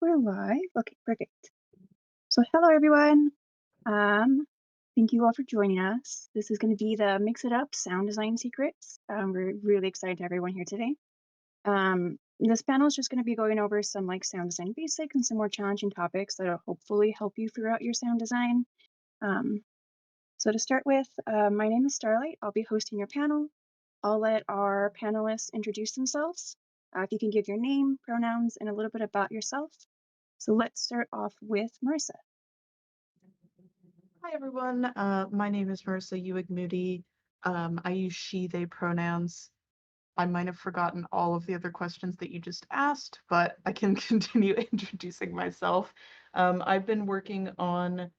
we're live. Okay, perfect. So hello everyone. Thank you all for joining us. This is going to be the Mix It Up Sound Design Secrets. We're really excited to have everyone here today. This panel is just going to be going over some sound design basics and some more challenging topics that'll hopefully help you throughout your sound design. So to start with, my name is Starlight. I'll be hosting your panel. I'll let our panelists introduce themselves. If you can give your name, pronouns, and a little bit about yourself. So let's start off with Marisa. Hi, everyone. My name is Marisa Ewing-Moody. I use she, they pronouns. I might have forgotten all of the other questions that you just asked, but I can continue introducing myself. I've been working on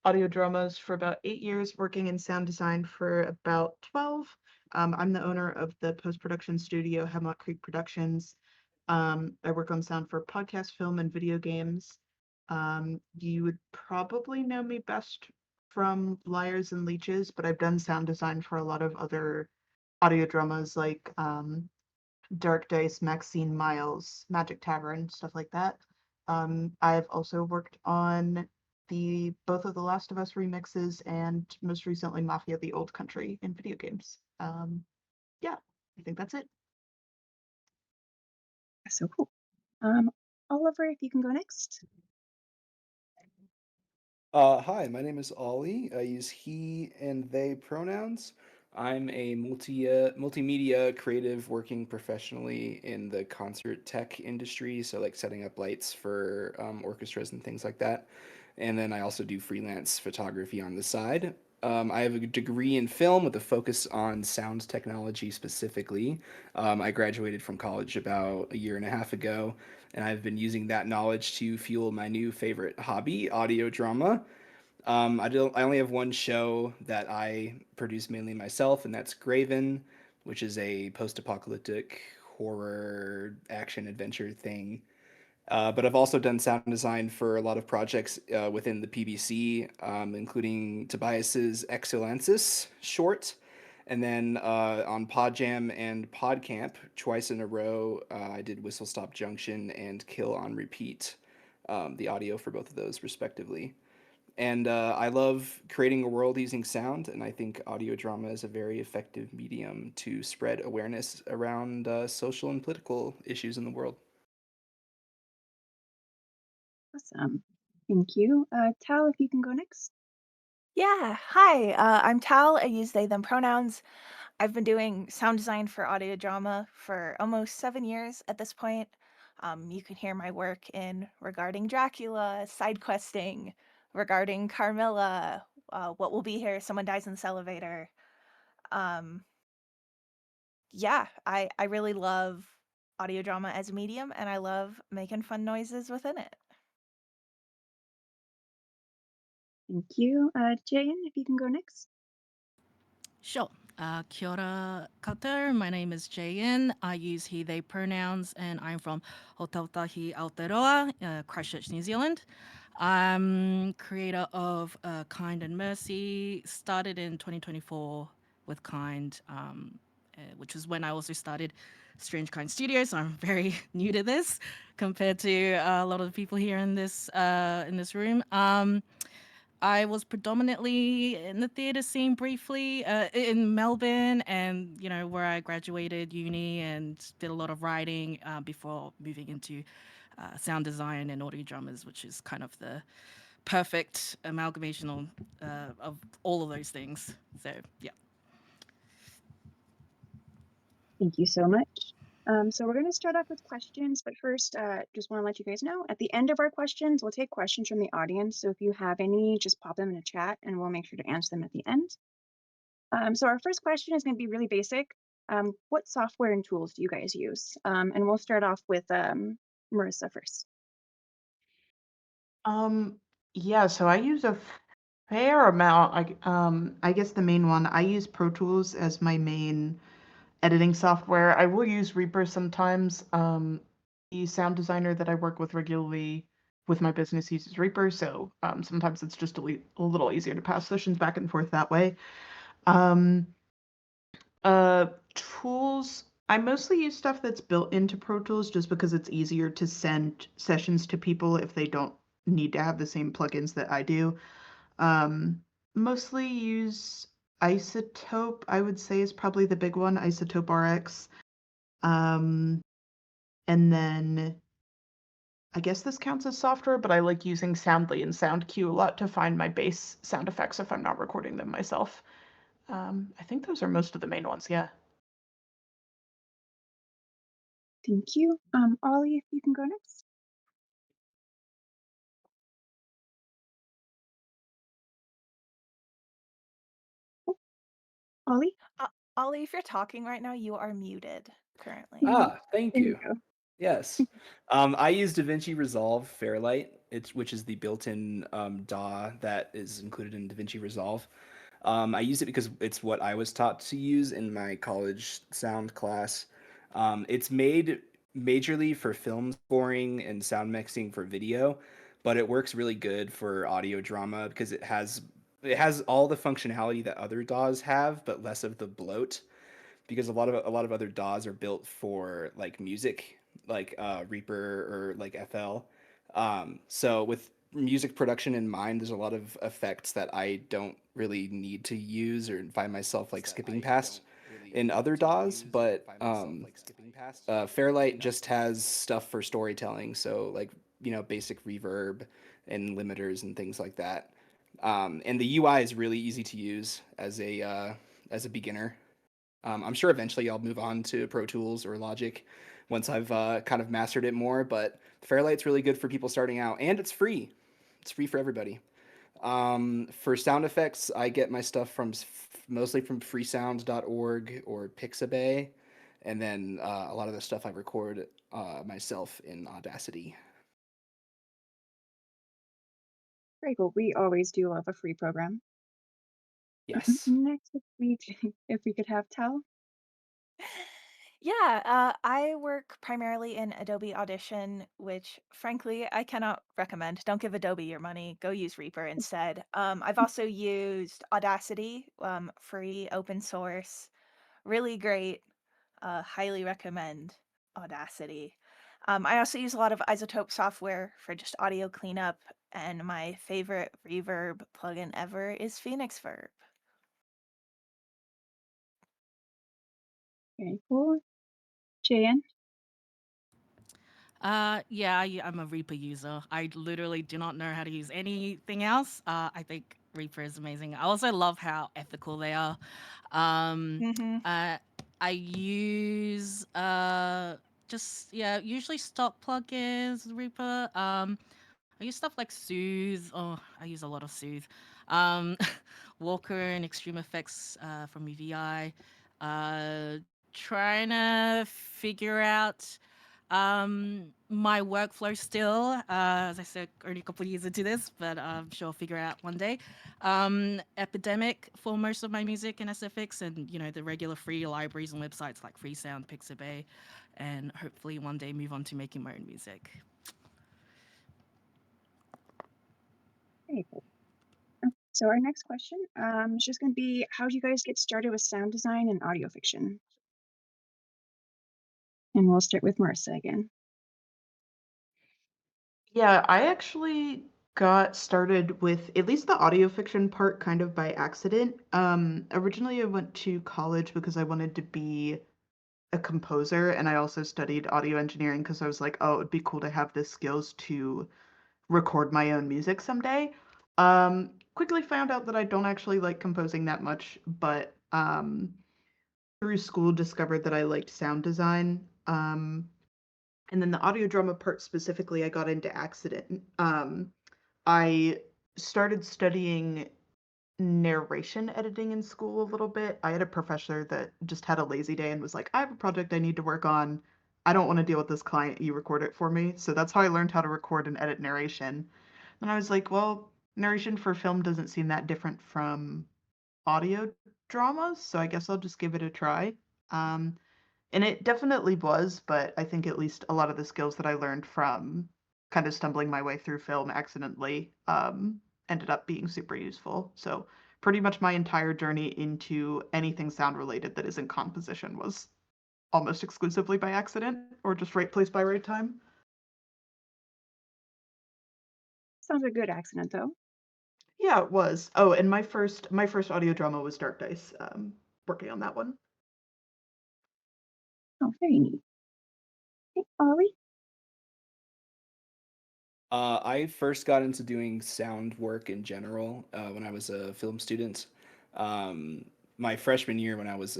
audio dramas for about 8 years, working in sound design for about 12. I'm the owner of the post-production studio, Hemlock Creek Productions. I work on sound for podcast, film, and video games. You would probably know me best from Liars and Leeches, but I've done sound design for a lot of other audio dramas like Dark Dice, Maxine Miles, Magic Tavern, stuff like that. I've also worked on both of the Last of Us remixes and most recently Mafia: The Old Country in video games. Yeah, I think that's it. So cool. Oliver, if you can go next. Hi, my name is Ollie. I use he and they pronouns. I'm a multimedia creative working professionally in the concert tech industry, so like setting up lights for orchestras and things like that. And then I also do freelance photography on the side. I have a degree in film with a focus on sound technology specifically. I graduated from college about a year and a half ago, and I've been using that knowledge to fuel my new favorite hobby, audio drama. I only have one show that I produce mainly myself, and that's Graven, which is a post-apocalyptic horror action adventure thing. But I've also done sound design for a lot of projects within the PBC, including Tobias's Excellensis short, and then on Podjam and PodCamp twice in a row, I did Whistle Stop Junction and Kill on Repeat, the audio for both of those respectively. And I love creating a world using sound, and I think audio drama is a very effective medium to spread awareness around social and political issues in the world. Awesome. Thank you. Tal, if you can go next. Yeah, hi. I'm Tal. I use they, them pronouns. I've been doing sound design for audio drama for almost 7 years at this point. You can hear my work in Regarding Dracula, Side Questing, Regarding Carmilla, What Will Be Here, Someone Dies in This Elevator. Um, yeah, I really love audio drama as a medium, and I love making fun noises within it. Thank you. Jae-In, if you can go next. Sure. Kia ora koutou. My name is Jae-In. I use he, they pronouns, and I'm from Hotautahi, Aotearoa, Christchurch, New Zealand. I'm creator of Kind and Mercy. Started in 2024 with Kind, which was when I also started Strange Kind Studios. So I'm very new to this compared to a lot of the people here in this room. I was predominantly in the theatre scene briefly in Melbourne, and where I graduated uni and did a lot of writing before moving into sound design and audio dramas, which is kind of the perfect amalgamation of all of those things. So yeah. Thank you so much. So we're going to start off with questions, but first, just want to let you guys know, at the end of our questions, we'll take questions from the audience. So if you have any, just pop them in the chat and we'll make sure to answer them at the end. So our first question is going to be really basic. What software and tools do you guys use? And we'll start off with Marisa first. Yeah, so I use a fair amount. I guess the main one, I use Pro Tools as my main editing software. I will use Reaper sometimes. The sound designer that I work with regularly with my business uses Reaper, so sometimes it's just a little easier to pass sessions back and forth that way. Um, Tools, I mostly use stuff that's built into Pro Tools just because it's easier to send sessions to people if they don't need to have the same plugins that I do. Um, Mostly use Isotope, I would say is probably the big one, Isotope RX. Um, and then I guess this counts as software, but I like using Soundly and SoundQ a lot to find my bass sound effects if I'm not recording them myself. I think those are most of the main ones, yeah. Thank you. Ollie, if you can go next. Oh, Ollie? Ollie, if you're talking right now, you are muted currently. Thank There you. you go. Yes. I use DaVinci Resolve Fairlight, which is the built-in DAW that is included in DaVinci Resolve. I use it because it's what I was taught to use in my college sound class. It's made majorly for film scoring and sound mixing for video, but it works really good for audio drama because it has all the functionality that other DAWs have, but less of the bloat because a lot of other DAWs are built for like music, like Reaper or like FL. So with music production in mind, there's a lot of effects that I don't really need to use or find myself like skipping past in other DAWs. But Fairlight just has stuff for storytelling, so like basic reverb and limiters and things like that. And the UI is really easy to use as a beginner. I'm sure eventually I'll move on to Pro Tools or Logic once I've kind of mastered it more. But Fairlight's really good for people starting out, and it's free. It's free for everybody. For sound effects, I get my stuff mostly from freesound.org or Pixabay, and then a lot of the stuff I record myself in Audacity. Very cool. We always do love a free program. Yes. Next, if we could have Tal. Yeah, I work primarily in Adobe Audition, which frankly I cannot recommend. Don't give Adobe your money. Go use Reaper instead. I've also used Audacity, free open source, really great. Highly recommend Audacity. I also use a lot of Isotope software for just audio cleanup, and my favorite reverb plugin ever is Phoenix Verb. Very cool. Jae-In. Yeah, I'm a Reaper user. I literally do not know how to use anything else. I think Reaper is amazing. I also love how ethical they are. Um, Mm-hmm. I use just usually stock plugins with Reaper. I use stuff like Soothe. Oh, I use a lot of Soothe. Um, Walker and Extreme Effects from UVI. Uh, Trying to figure out my workflow still. As I said, only a couple of years into this, but I'm sure I'll figure out one day. Epidemic for most of my music and SFX, and the regular free libraries and websites like Freesound, Pixabay, and hopefully one day move on to making my own music. Very cool. So our next question is just going to be, how do you guys get started with sound design and audio fiction? And we'll start with Marisa again. Yeah, I actually got started with at least the audio fiction part kind of by accident. Originally I went to college because I wanted to be a composer, and I also studied audio engineering because I was like, oh, it'd be cool to have the skills to record my own music someday. Quickly found out that I don't actually like composing that much, but through school discovered that I liked sound design. And then the audio drama part specifically, I got into accident. I started studying narration editing in school a little bit. I had a professor that just had a lazy day and was like, I have a project I need to work on. I don't want to deal with this client. You record it for me. So that's how I learned how to record and edit narration. And I was like, well, narration for film doesn't seem that different from audio dramas. So I guess I'll just give it a try. Um, and it definitely was, but I think at least a lot of the skills that I learned from kind of stumbling my way through film accidentally ended up being super useful. So pretty much my entire journey into anything sound related that isn't composition was almost exclusively by accident or just right place by right time. Sounds like a good accident, though. Yeah, it was. Oh, and my first audio drama was Dark Dice. Working on that one. Oh, very neat. Hey, Ollie? I first got into doing sound work in general when I was a film student. Um, my freshman year, when I was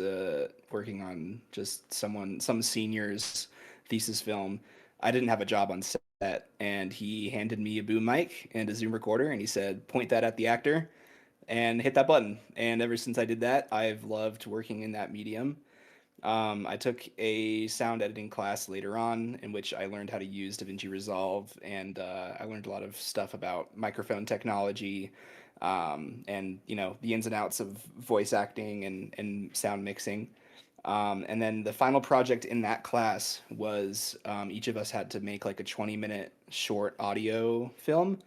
working on just some senior's thesis film, I didn't have a job on set, and he handed me a boom mic and a Zoom recorder, and he said, "Point that at the actor and hit that button." And ever since I did that, I've loved working in that medium. I took a sound editing class later on in which I learned how to use DaVinci Resolve, and I learned a lot of stuff about microphone technology, and the ins and outs of voice acting and sound mixing. And then the final project in that class was each of us had to make like a 20-minute short audio film.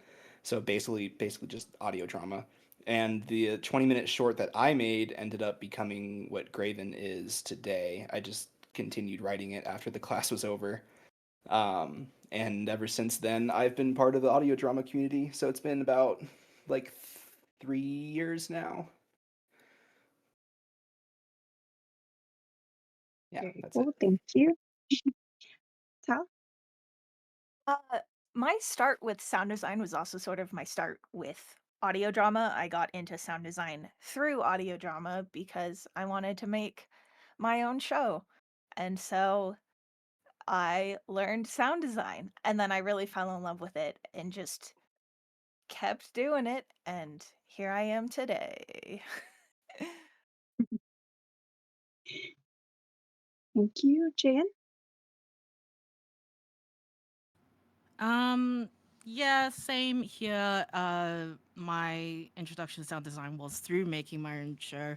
So basically just audio drama. And the 20-minute short that I made ended up becoming what Graven is today. I just continued writing it after the class was over. And ever since then, I've been part of the audio drama community. So it's been about like 3 years now. Yeah, Very that's cool. it. Thank you. Tal? Uh, my start with sound design was also sort of my start with audio drama. I got into sound design through audio drama because I wanted to make my own show. And so I learned sound design and then I really fell in love with it and just kept doing it. And here I am today. Thank you. Jan? Um, yeah, same here. My introduction to sound design was through making my own show.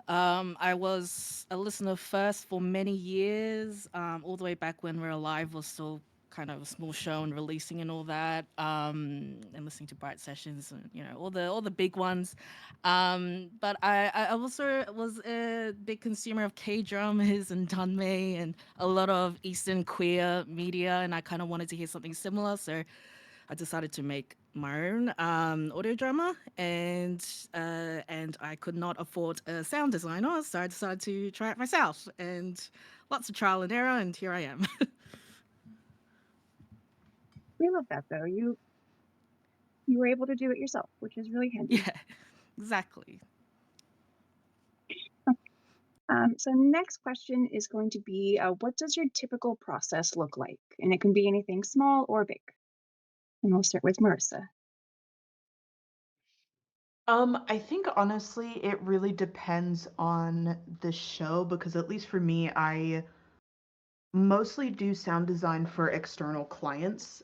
I was a listener first for many years, all the way back when We're Alive was still kind of a small show and releasing and all that, and listening to Bright Sessions and all the big ones. But I also was a big consumer of K dramas and Danmei and a lot of Eastern queer media, and I kind of wanted to hear something similar, so I decided to make my own audio drama, and I could not afford a sound designer, so I decided to try it myself. And lots of trial and error, and here I am. We love that, though. You were able to do it yourself, which is really handy. Yeah, exactly. So next question is going to be, what does your typical process look like? And it can be anything small or big. And we'll start with Marisa. I think honestly, it really depends on the show because at least for me, I mostly do sound design for external clients.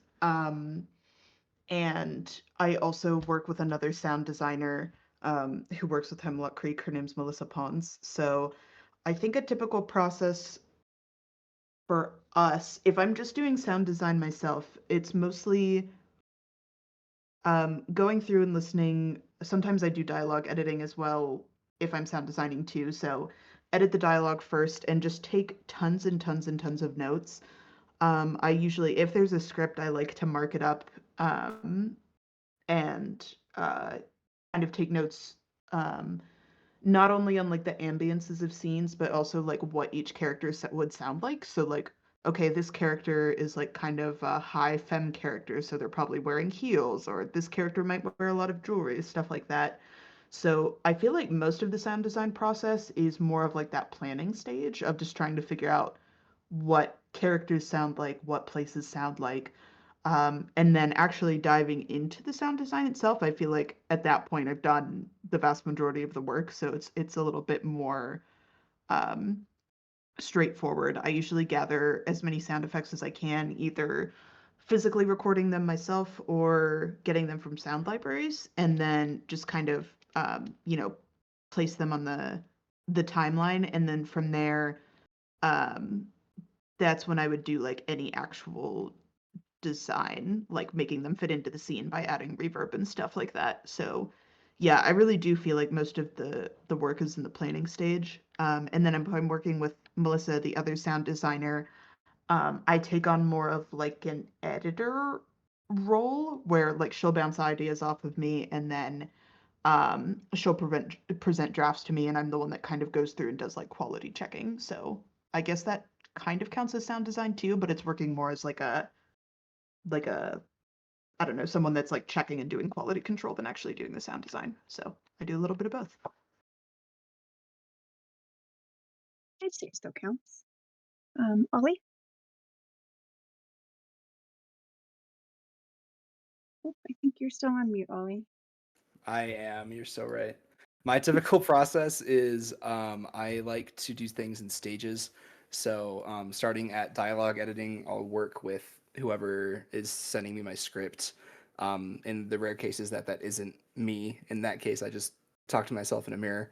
And I also work with another sound designer who works with Hemlock Creek. Her name's Melissa Pons. So I think a typical process for us, if I'm just doing sound design myself, it's mostly going through and listening. Sometimes I do dialogue editing as well if I'm sound designing too. So edit the dialogue first and just take tons and tons and tons of notes. I usually, if there's a script, I like to mark it up and kind of take notes not only on like the ambiances of scenes, but also like what each character would sound like. So like, okay, this character is like kind of a high femme character, so they're probably wearing heels, or this character might wear a lot of jewelry, stuff like that. So I feel like most of the sound design process is more of like that planning stage of just trying to figure out what characters sound like, what places sound like, and then actually diving into the sound design itself. I feel like at that point I've done the vast majority of the work, so it's a little bit more um, straightforward. I usually gather as many sound effects as I can, either physically recording them myself or getting them from sound libraries, and then just kind of place them on the timeline, and then from there, um, that's when I would do like any actual design, like making them fit into the scene by adding reverb and stuff like that. So yeah, I really do feel like most of the work is in the planning stage. And then I'm working with Melissa, the other sound designer. I take on more of like an editor role where like she'll bounce ideas off of me and then she'll present drafts to me and I'm the one that kind of goes through and does like quality checking. So I guess that kind of counts as sound design too, but it's working more as like a I don't know, someone that's like checking and doing quality control than actually doing the sound design. So I do a little bit of both. I'd say it still counts. Ollie? Oh, I think you're still on mute, Ollie. I am. You're so right. My typical process is I like to do things in stages. So starting at dialogue editing, I'll work with whoever is sending me my script. In the rare cases that isn't me, in that case, I just talk to myself in a mirror.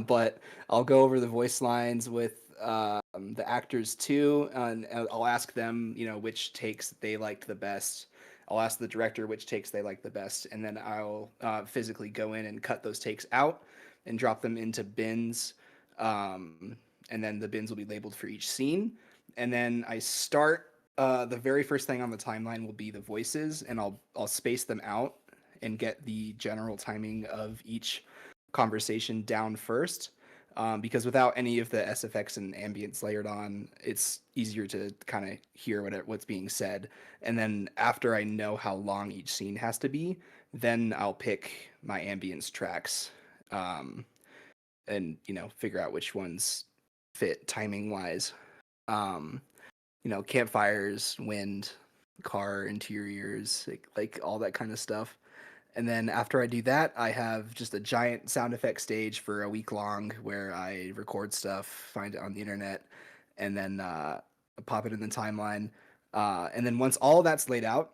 But I'll go over the voice lines with the actors too, and I'll ask them, which takes they liked the best. I'll ask the director which takes they like the best, and then I'll physically go in and cut those takes out and drop them into bins. And then the bins will be labeled for each scene. And then I start. The very first thing on the timeline will be the voices, and I'll space them out and get the general timing of each conversation down first. Because without any of the SFX and ambience layered on, it's easier to kind of hear what's being said. And then after I know how long each scene has to be, then I'll pick my ambience tracks, and figure out which ones fit timing wise. Um, campfires, wind, car interiors, like all that kind of stuff. And then after I do that, I have just a giant sound effect stage for a week long where I record stuff, find it on the internet, and then pop it in the timeline. And then once all that's laid out,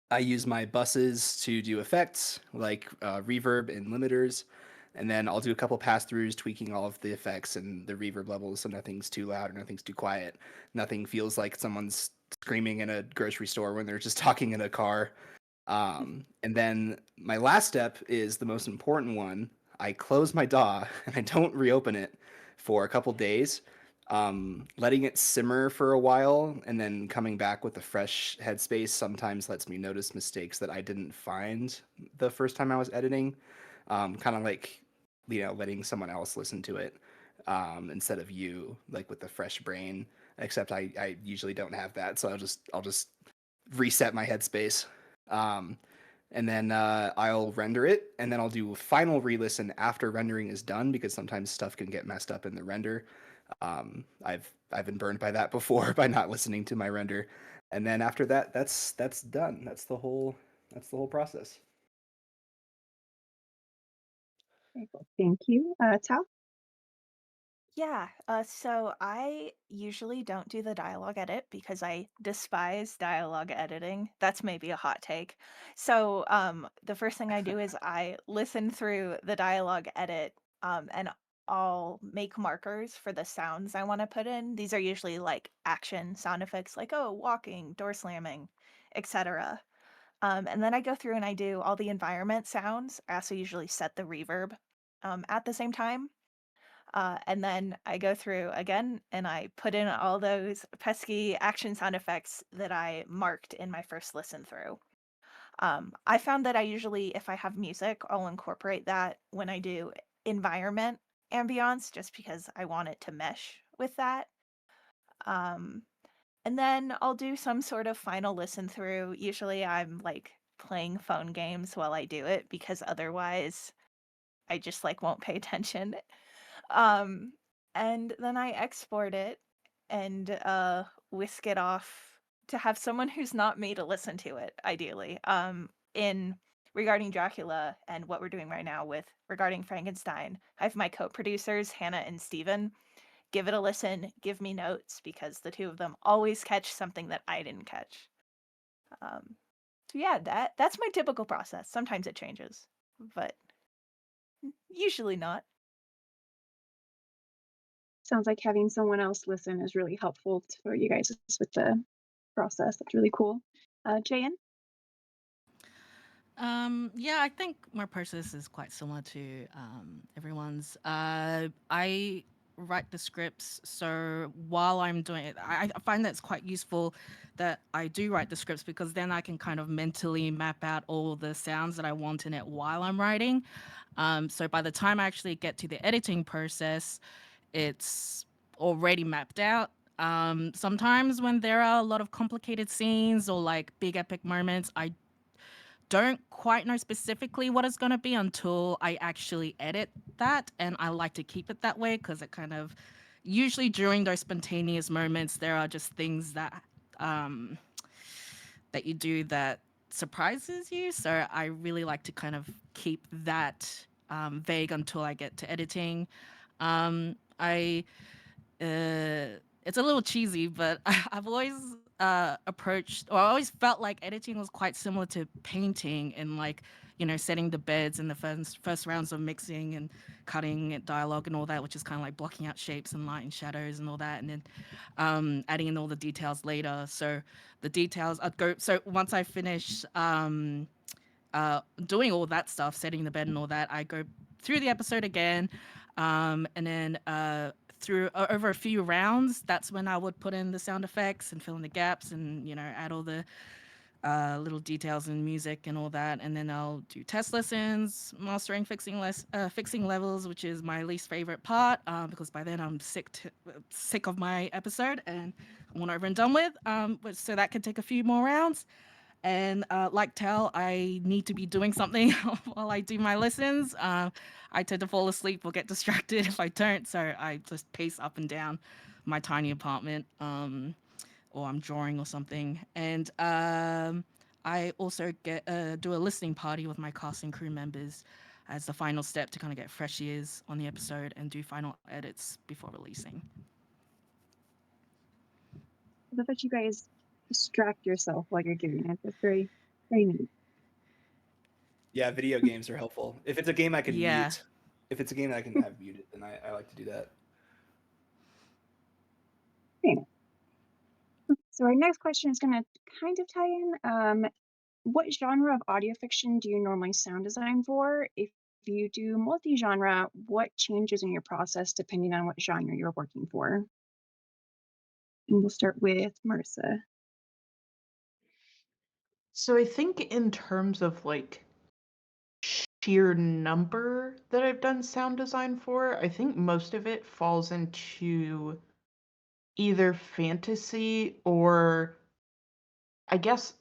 I use my buses to do effects like reverb and limiters. And then I'll do a couple pass throughs, tweaking all of the effects and the reverb levels so nothing's too loud or nothing's too quiet. Nothing feels like someone's screaming in a grocery store when they're just talking in a car. And then my last step is the most important one. I close my DAW and I don't reopen it for a couple days, letting it simmer for a while and then coming back with a fresh headspace sometimes lets me notice mistakes that I didn't find the first time I was editing. Kind of like, letting someone else listen to it instead of you, like with the fresh brain. Except I usually don't have that, so I'll just reset my headspace. Um, and then I'll render it, and then I'll do a final re-listen after rendering is done because sometimes stuff can get messed up in the render. I've been burned by that before by not listening to my render, and then after that, that's done. That's the whole process. Very cool. Thank you. Tal? Yeah, so I usually don't do the dialogue edit because I despise dialogue editing. That's maybe a hot take. So, the first thing I do is I listen through the dialogue edit, and I'll make markers for the sounds I want to put in. These are usually like action sound effects, like oh, walking, door slamming, etc. And then I go through and I do all the environment sounds. I also usually set the reverb at the same time. And then I go through again and I put in all those pesky action sound effects that I marked in my first listen through. I found that I usually, if I have music, I'll incorporate that when I do environment ambiance just because I want it to mesh with that. Um, and then I'll do some sort of final listen through. Usually I'm like playing phone games while I do it because otherwise I just like won't pay attention. Um, and then I export it and whisk it off to have someone who's not me to listen to it, ideally. In regarding Dracula and what we're doing right now with regarding Frankenstein, I have my co-producers, Hannah and Steven, give it a listen, give me notes because the two of them always catch something that I didn't catch. Um, so yeah, that's my typical process. Sometimes it changes, but usually not. Sounds like having someone else listen is really helpful for you guys with the process. That's really cool. Jae-In? Yeah, I think my process is quite similar to everyone's. I write the scripts, so while I'm doing it, I find that it's quite useful that I do write the scripts because then I can kind of mentally map out all the sounds that I want in it while I'm writing. So by the time I actually get to the editing process, it's already mapped out. Sometimes when there are a lot of complicated scenes or like big epic moments, I don't quite know specifically what it's going to be until I actually edit that. And I like to keep it that way because it kind of usually during those spontaneous moments, there are just things um, that you do that surprises you. So I really like to kind of keep that vague until I get to editing. I it's a little cheesy, but I've always approached, or I always felt like editing was quite similar to painting and like, you know, setting the beds in the first rounds of mixing and cutting dialogue and all that, which is kind of like blocking out shapes and light and shadows and all that, and then adding in all the details later. So the details I'd go. So once I finish doing all that stuff, setting the bed and all that, I go through the episode again, and then through over a few rounds, that's when I would put in the sound effects and fill in the gaps and you know add all the little details and music and all that, and then I'll do test lessons, mastering, fixing levels, which is my least favorite part because by then I'm sick of my episode and I want it over and done with. So that could take a few more rounds. And like Tal, I need to be doing something while I do my lessons. I tend to fall asleep or get distracted if I don't, so I just pace up and down my tiny apartment, or I'm drawing or something. And I also do a listening party with my cast and crew members as the final step to kind of get fresh ears on the episode and do final edits before releasing. I love that you guys distract yourself while you're doing it. That's very, very neat. Yeah, video games are helpful. If it's a game I can Yeah. mute, if it's a game that I can have muted, then I like to do that. Okay. So our next question is going to kind of tie in. What genre of audio fiction do you normally sound design for? If you do multi-genre, what changes in your process depending on what genre you're working for? And we'll start with Marisa. So I think in terms of like sheer number that I've done sound design for, I think most of it falls into either fantasy or I guess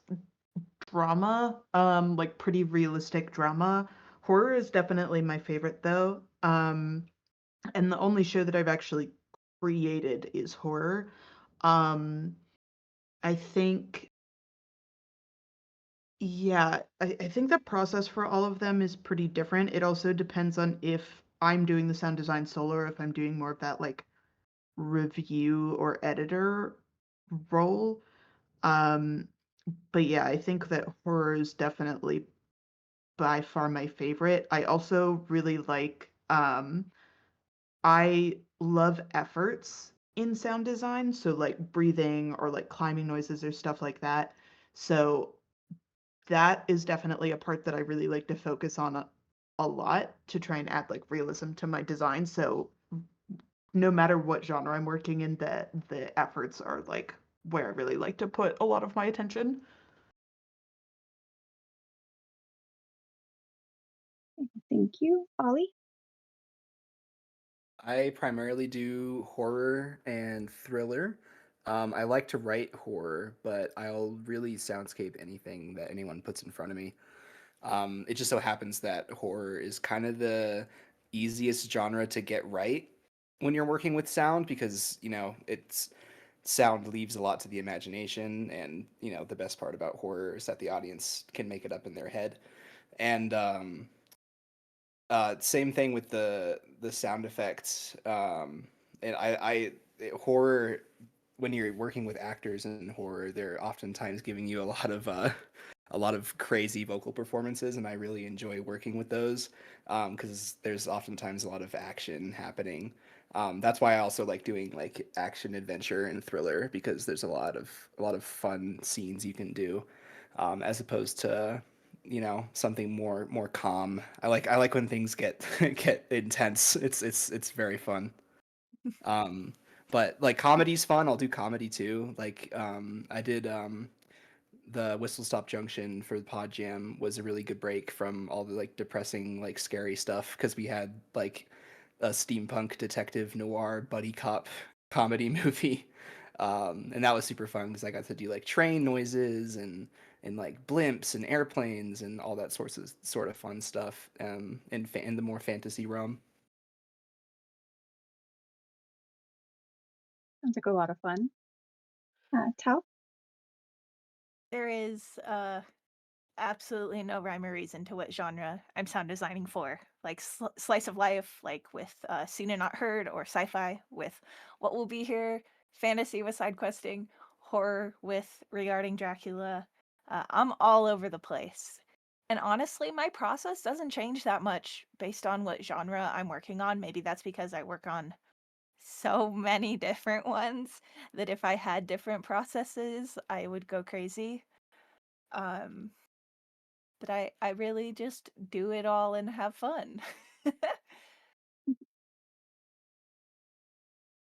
drama, like pretty realistic drama. Horror is definitely my favorite though. And the only show that I've actually created is horror. Um, I think, yeah, I think the process for all of them is pretty different. It also depends on if I'm doing the sound design solo or if I'm doing more of that like review or editor role. Um, but yeah, I think that horror is definitely by far my favorite. I also really like I love efforts in sound design, so like breathing or like climbing noises or stuff like that. So that is definitely a part that I really like to focus on a lot to try and add like realism to my design. So no matter what genre I'm working in, the efforts are like where I really like to put a lot of my attention. Thank you. Ollie? I primarily do horror and thriller. I like to write horror, but I'll really soundscape anything that anyone puts in front of me. It just so happens that horror is kind of the easiest genre to get right when you're working with sound because, you know, it's sound leaves a lot to the imagination and, you know, the best part about horror is that the audience can make it up in their head. And same thing with the sound effects. And horror when you're working with actors in horror, they're oftentimes giving you a lot of crazy vocal performances, and I really enjoy working with those because there's oftentimes a lot of action happening. That's why I also like doing like action adventure and thriller because there's a lot of fun scenes you can do as opposed to something more calm. I like when things get get intense. It's very fun. Um, but like comedy's fun. I'll do comedy too. Like I did the Whistle Stop Junction for the Pod Jam was a really good break from all the like depressing like scary stuff because we had like a steampunk detective noir buddy cop comedy movie. And that was super fun because I got to do like train noises and like blimps and airplanes and all that sort of fun stuff in the more fantasy realm. Sounds like a lot of fun. Tal? There is absolutely no rhyme or reason to what genre I'm sound designing for. Like slice of life, like with seen and not heard, or sci-fi with what will be here, fantasy with side questing, horror with regarding Dracula. I'm all over the place. And honestly, my process doesn't change that much based on what genre I'm working on. Maybe that's because I work on so many different ones that if I had different processes, I would go crazy. Um, but I really just do it all and have fun.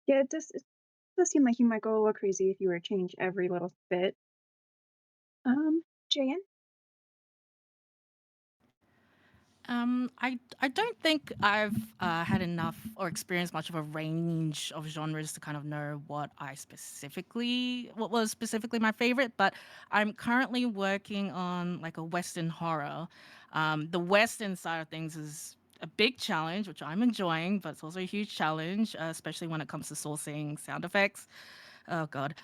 Yeah, it does seem like you might go a little crazy if you were to change every little bit. Jae-In? I don't think I've had enough or experienced much of a range of genres to kind of know what was specifically my favorite. But I'm currently working on like a Western horror. The Western side of things is a big challenge, which I'm enjoying, but it's also a huge challenge, especially when it comes to sourcing sound effects. Oh God.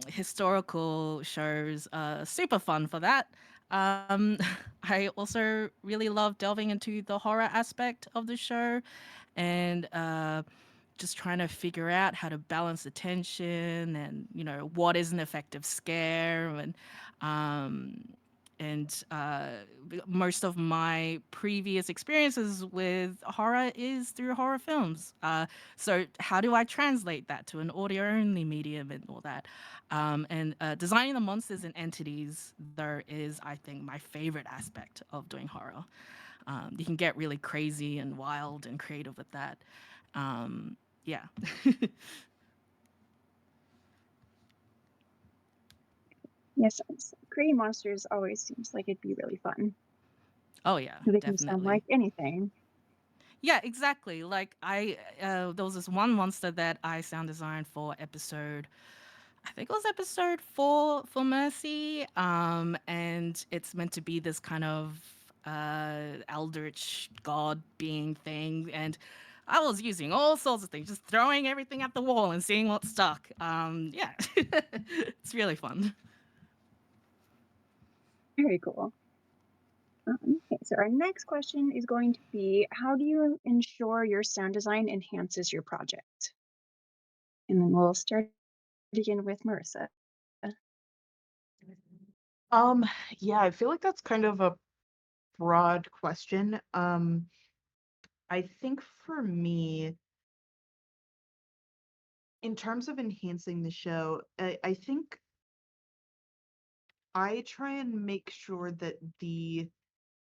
Historical shows are super fun for that. Um, I also really love delving into the horror aspect of the show and just trying to figure out how to balance the tension and what is an effective scare um, and most of my previous experiences with horror is through horror films. So how do I translate that to an audio only medium and all that? And designing the monsters and entities though is, I think, my favorite aspect of doing horror. You can get really crazy and wild and creative with that. Yeah. Yes, creating monsters always seems like it'd be really fun. Oh yeah, They can sound definitely. like anything. Yeah, exactly. Like there was this one monster that I sound designed for episode, I think it was episode 4 for Mercy. And it's meant to be this kind of eldritch god being thing, and I was using all sorts of things, just throwing everything at the wall and seeing what stuck. Yeah, it's really fun. Very cool. Okay, so our next question is going to be, how do you ensure your sound design enhances your project? And then we'll start again with Marisa. Um, yeah, I feel like that's kind of a broad question. I think for me, in terms of enhancing the show, I think I try and make sure that the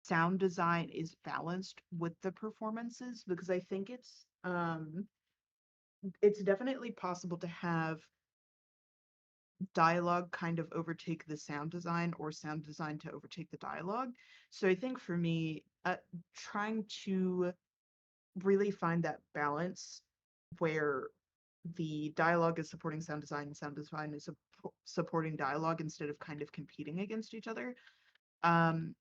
sound design is balanced with the performances because I think it's definitely possible to have dialogue kind of overtake the sound design or sound design to overtake the dialogue. So I think for me, trying to really find that balance where the dialogue is supporting sound design and sound design is supporting dialogue instead of kind of competing against each other. Um,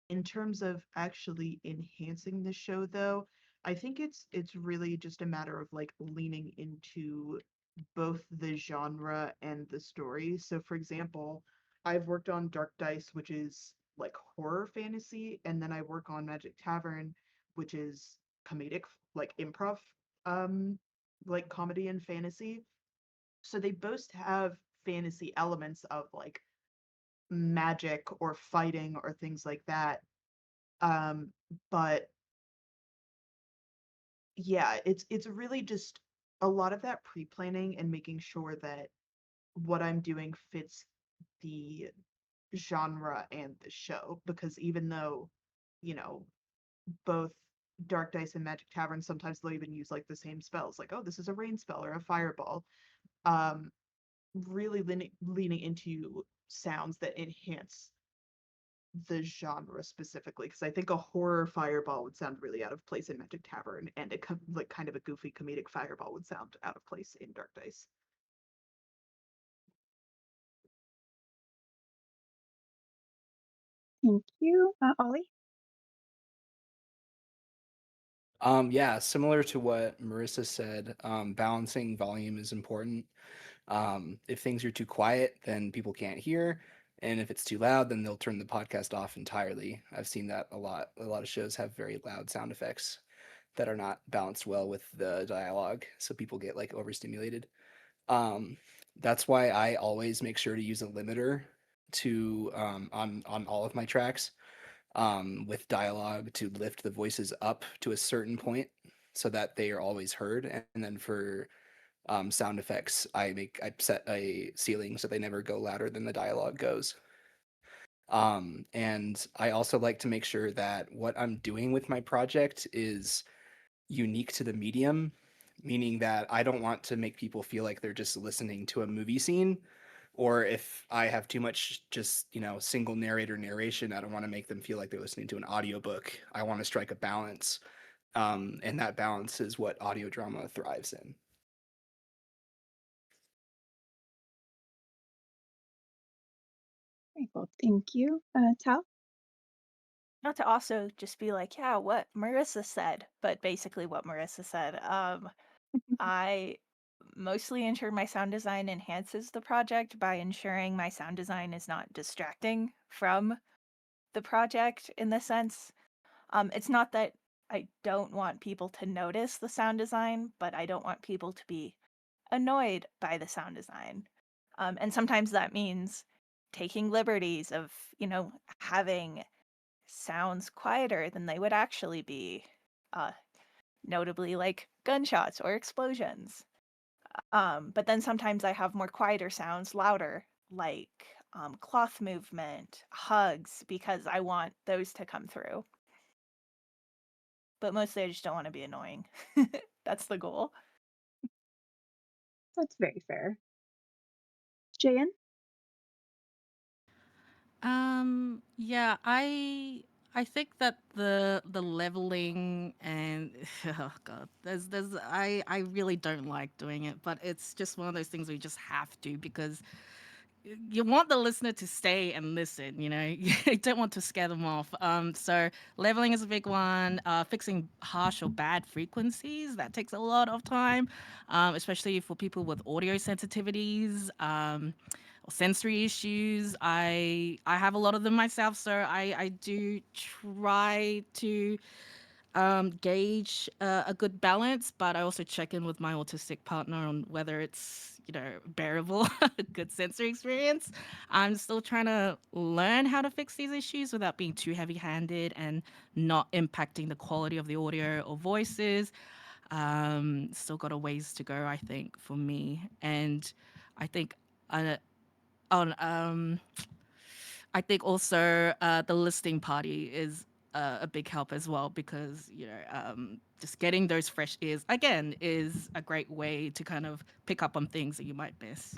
in terms of actually enhancing the show, though, I think it's really just a matter of like leaning into both the genre and the story. So, for example, I've worked on Dark Dice, which is like horror fantasy, and then I work on Magic Tavern, which is comedic, like improv, um, like comedy and fantasy. So they both have fantasy elements of like magic or fighting or things like that. Um, but yeah, it's really just a lot of that pre-planning and making sure that what I'm doing fits the genre and the show, because even though, you know, both Dark Dice and Magic Tavern, sometimes they'll even use like the same spells, like, oh, this is a rain spell or a fireball. Really leaning into sounds that enhance the genre specifically, because I think a horror fireball would sound really out of place in Magic Tavern, and like kind of a goofy comedic fireball would sound out of place in Dark Dice. Thank you. Ollie? Yeah, similar to what Marisa said, balancing volume is important. If things are too quiet, then people can't hear. And if it's too loud, then they'll turn the podcast off entirely. I've seen that a lot. A lot of shows have very loud sound effects that are not balanced well with the dialogue, so people get like overstimulated. That's why I always make sure to use a limiter to on all of my tracks with dialogue to lift the voices up to a certain point so that they are always heard. And then for sound effects, I set a ceiling so they never go louder than the dialogue goes. And I also like to make sure that what I'm doing with my project is unique to the medium, meaning that I don't want to make people feel like they're just listening to a movie scene. Or if I have too much just, single narrator narration, I don't want to make them feel like they're listening to an audiobook. I want to strike a balance. And that balance is what audio drama thrives in. Very well, thank you. Tal? Not to also just be like, yeah, what Marissa said, but basically what Marissa said. I mostly ensure my sound design enhances the project by ensuring my sound design is not distracting from the project in this sense. It's not that I don't want people to notice the sound design, but I don't want people to be annoyed by the sound design. And sometimes that means taking liberties of, having sounds quieter than they would actually be, notably like gunshots or explosions. But then sometimes I have more quieter sounds, louder, like cloth movement, hugs, because I want those to come through. But mostly I just don't want to be annoying. That's the goal. That's very fair. Jae-In? Yeah, I think that the leveling and oh god, there's I really don't like doing it, but it's just one of those things where you just have to because you want the listener to stay and listen, you don't want to scare them off. So leveling is a big one. Fixing harsh or bad frequencies, that takes a lot of time, especially for people with audio sensitivities, or sensory issues. I have a lot of them myself, so I do try to gauge a good balance, but I also check in with my autistic partner on whether it's bearable, a good sensory experience. I'm still trying to learn how to fix these issues without being too heavy-handed and not impacting the quality of the audio or voices. Still got a ways to go, I think, for me. And I think on I think also the listing party is a big help as well because just getting those fresh ears again is a great way to kind of pick up on things that you might miss.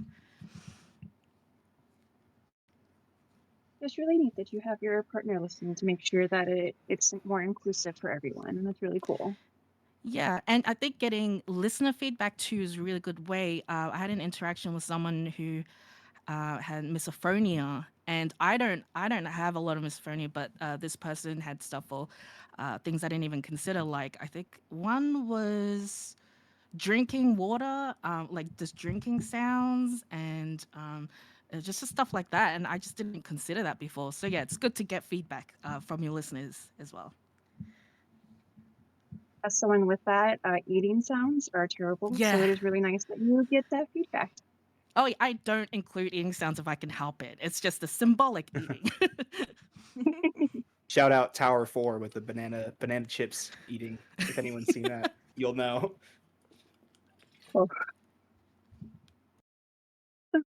It's really neat that you have your partner listening to make sure that it's more inclusive for everyone. That's really cool. Yeah, and I think getting listener feedback too is a really good way. I had an interaction with someone who had misophonia, and I don't have a lot of misophonia, but this person had stuff for things I didn't even consider. Like I think one was drinking water, like just drinking sounds, and just stuff like that. And I just didn't consider that before. So yeah, it's good to get feedback from your listeners as well. As someone with that, eating sounds are terrible, so Yeah. it is really nice that you get that feedback. Oh, I don't include eating sounds if I can help it. It's just the symbolic eating. Shout out Tower 4 with the banana chips eating. If anyone's seen that, you'll know. Well, So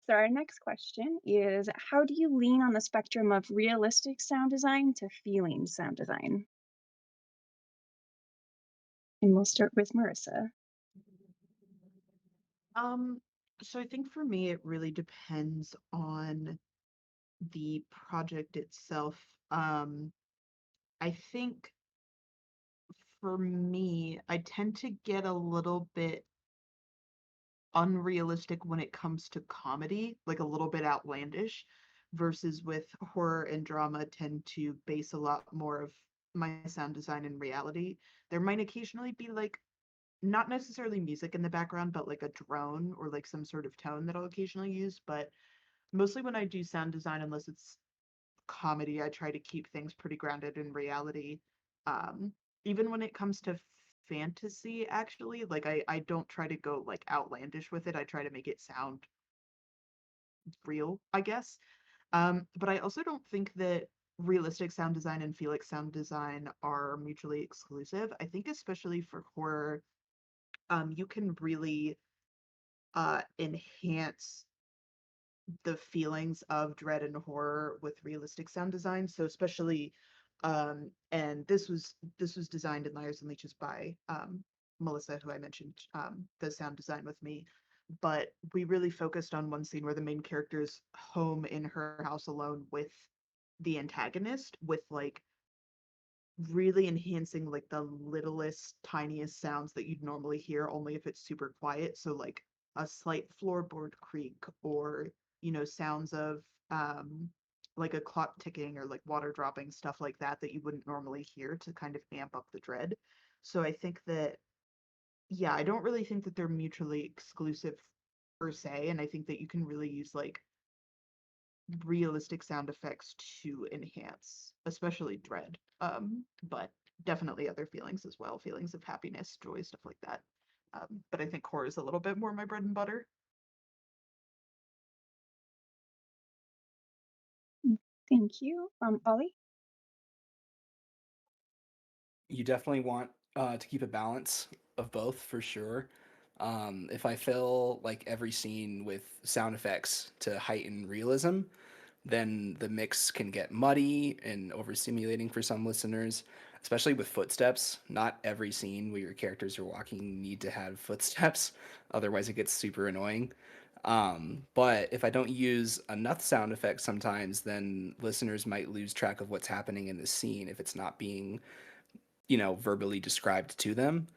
our next question is, how do you lean on the spectrum of realistic sound design to feeling sound design? And we'll start with Marissa. Um, so I think for me, it really depends on the project itself. I think for me, I tend to get a little bit unrealistic when it comes to comedy, like a little bit outlandish, versus with horror and drama tend to base a lot more of my sound design in reality. There might occasionally be like not necessarily music in the background, but like a drone or like some sort of tone that I'll occasionally use. But mostly when I do sound design, unless it's comedy, I try to keep things pretty grounded in reality. Um, Even when it comes to fantasy, actually, like I don't try to go like outlandish with it. I try to make it sound real, I guess. But I also don't think that realistic sound design and Felix sound design are mutually exclusive. I think especially for horror, you can really enhance the feelings of dread and horror with realistic sound design. So especially and this was designed in Liars and Leeches by Melissa, who I mentioned the sound design with me. But we really focused on one scene where the main character's home in her house alone with the antagonist, with like really enhancing like the littlest, tiniest sounds that you'd normally hear only if it's super quiet. So like a slight floorboard creak or, sounds of like a clock ticking or like water dropping, stuff like that that you wouldn't normally hear to kind of amp up the dread. So I think that, yeah, I don't really think that they're mutually exclusive per se. And I think that you can really use like realistic sound effects to enhance, especially dread. But definitely other feelings as well, feelings of happiness, joy, stuff like that. But I think horror is a little bit more my bread and butter. Thank you. Ollie? You definitely want to keep a balance of both for sure. If I fill like every scene with sound effects to heighten realism, then the mix can get muddy and overstimulating for some listeners, especially with footsteps. Not every scene where your characters are walking need to have footsteps, otherwise it gets super annoying. But if I don't use enough sound effects sometimes, then listeners might lose track of what's happening in the scene if it's not being, verbally described to them.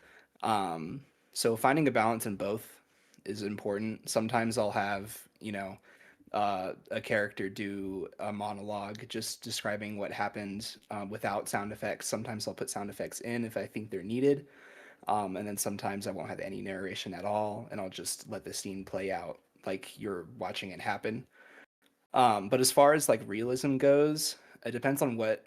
Um, so finding a balance in both is important. Sometimes I'll have, a character do a monologue just describing what happened without sound effects. Sometimes I'll put sound effects in if I think they're needed. And then sometimes I won't have any narration at all, and I'll just let the scene play out like you're watching it happen. But as far as like realism goes, it depends on what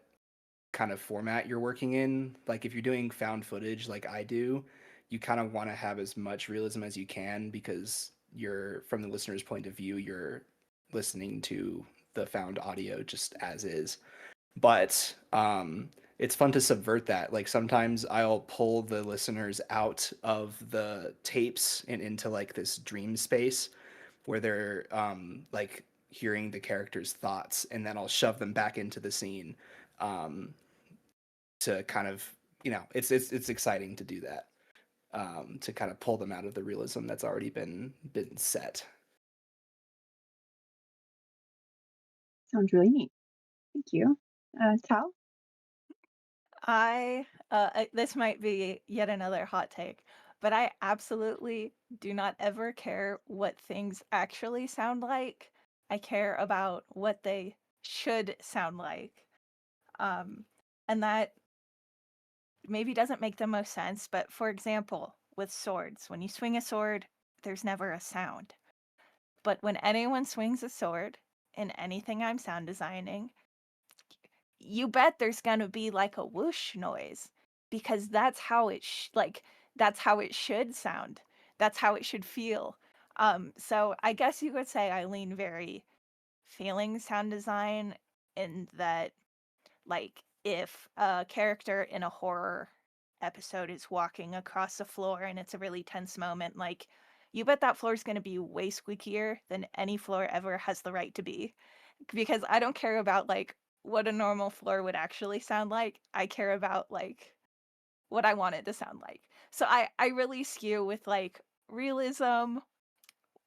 kind of format you're working in. Like if you're doing found footage like I do, you kind of want to have as much realism as you can because you're from the listener's point of view, you're listening to the found audio just as is. But it's fun to subvert that. Like sometimes I'll pull the listeners out of the tapes and into like this dream space where they're like hearing the character's thoughts, and then I'll shove them back into the scene um, to kind of, it's exciting to do that, to kind of pull them out of the realism that's already been set. Sounds really neat. Thank you. Tal? This might be yet another hot take, but I absolutely do not ever care what things actually sound like. I care about what they should sound like. Um, and that maybe doesn't make the most sense, but for example, with swords, when you swing a sword, there's never a sound. But when anyone swings a sword in anything I'm sound designing, you bet there's gonna be like a whoosh noise because that's how it should sound. That's how it should feel. So I guess you could say I lean very feeling sound design in that, like, if a character in a horror episode is walking across the floor and it's a really tense moment, like, you bet that floor is going to be way squeakier than any floor ever has the right to be. Because I don't care about like what a normal floor would actually sound like. I care about like what I want it to sound like. So I really skew with like realism,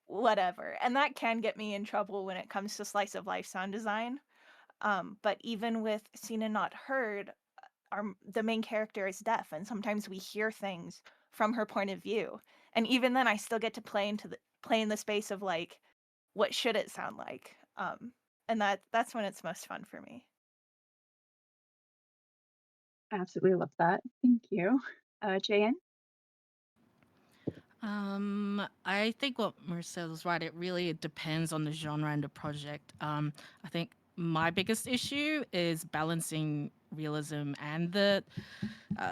whatever. And that can get me in trouble when it comes to slice of life sound design. But even with seen and not heard, the main character is deaf, and sometimes we hear things from her point of view. And even then, I still get to play in the space of like, what should it sound like? And that's when it's most fun for me. Absolutely love that. Thank you. Jae-In? I think what Marisa was right. It depends on the genre and the project. I think my biggest issue is balancing realism and the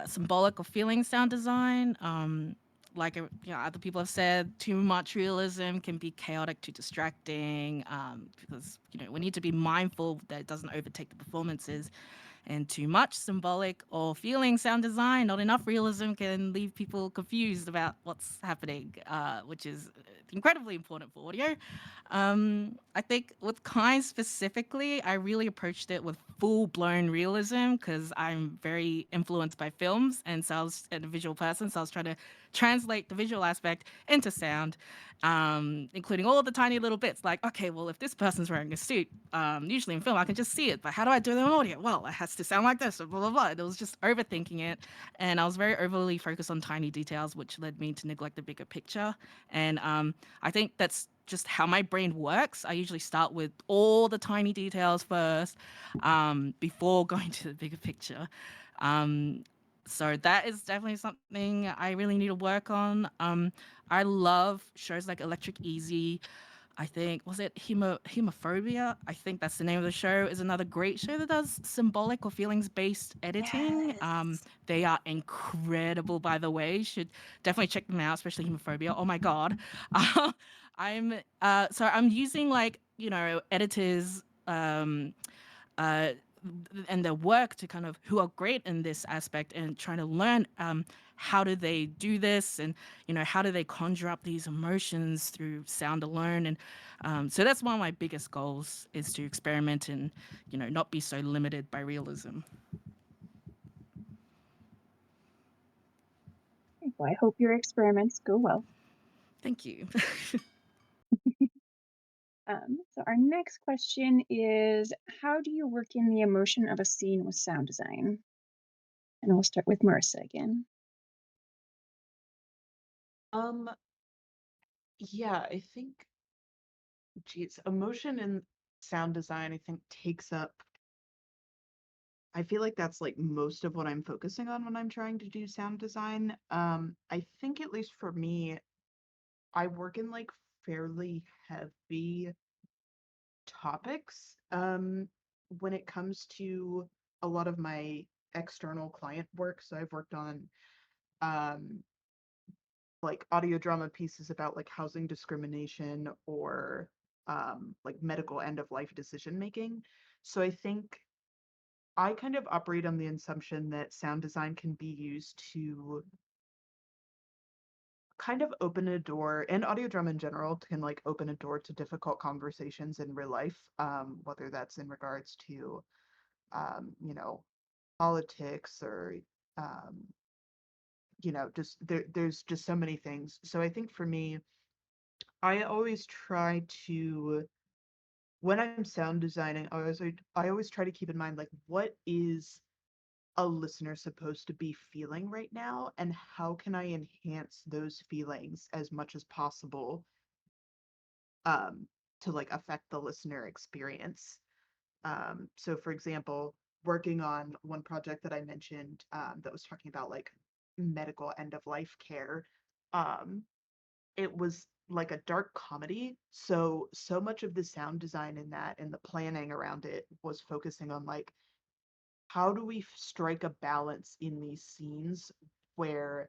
symbolic or feeling sound design. Other people have said, too much realism can be chaotic to distracting because we need to be mindful that it doesn't overtake the performances. And too much symbolic or feeling sound design, not enough realism, can leave people confused about what's happening, which is incredibly important for audio. I think with Kind specifically, I really approached it with full blown realism because I'm very influenced by films, and so I was a visual person, so I was trying to translate the visual aspect into sound, including all the tiny little bits. Like, okay, well, if this person's wearing a suit, usually in film I can just see it, but how do I do it in audio? Well, it has to sound like this, blah blah blah. It was just overthinking it, and I was very overly focused on tiny details, which led me to neglect the bigger picture. And I think that's just how my brain works. I usually start with all the tiny details first before going to the bigger picture. So that is definitely something I really need to work on. I love shows like Electric Easy. I think was it Hemophobia? I think that's the name of the show. Is another great show that does symbolic or feelings based editing. Yes. They are incredible, by the way. Should definitely check them out, especially Hemophobia. Oh my god, I'm using like editors. Uh, and their work to kind of who are great in this aspect and trying to learn how do they do this and how do they conjure up these emotions through sound alone. And so that's one of my biggest goals, is to experiment and not be so limited by realism. Well, I hope your experiments go well. Thank you. So our next question is, how do you work in the emotion of a scene with sound design? And we'll start with Marisa again. Um, yeah, I think, geez, emotion and sound design, I think, takes up. I feel like that's like most of what I'm focusing on when I'm trying to do sound design. I think at least for me, I work in like fairly heavy topics when it comes to a lot of my external client work. So I've worked on um like audio drama pieces about like housing discrimination or like medical end of life decision making. So I think I kind of operate on the assumption that sound design can be used to kind of open a door, and audio drama in general can like open a door to difficult conversations in real life, whether that's in regards to you know, politics or um, just there's just so many things. So I think for me, I always try to, when I'm sound designing, I always try to keep in mind like what is a listener supposed to be feeling right now, and how can I enhance those feelings as much as possible um to like affect the listener experience. So for example, working on one project that I mentioned that was talking about like medical end of life care, um, it was like a dark comedy. So much of the sound design in that and the planning around it was focusing on like how do we strike a balance in these scenes where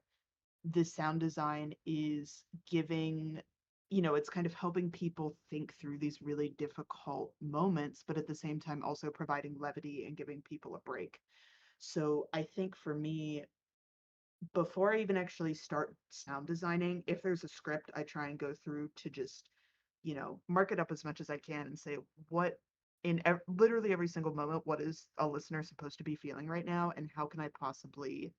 the sound design is giving, it's kind of helping people think through these really difficult moments, but at the same time also providing levity and giving people a break. So I think for me, before I even actually start sound designing, if there's a script, I try and go through to just, mark it up as much as I can and say what in literally every single moment, what is a listener supposed to be feeling right now, and how can I possibly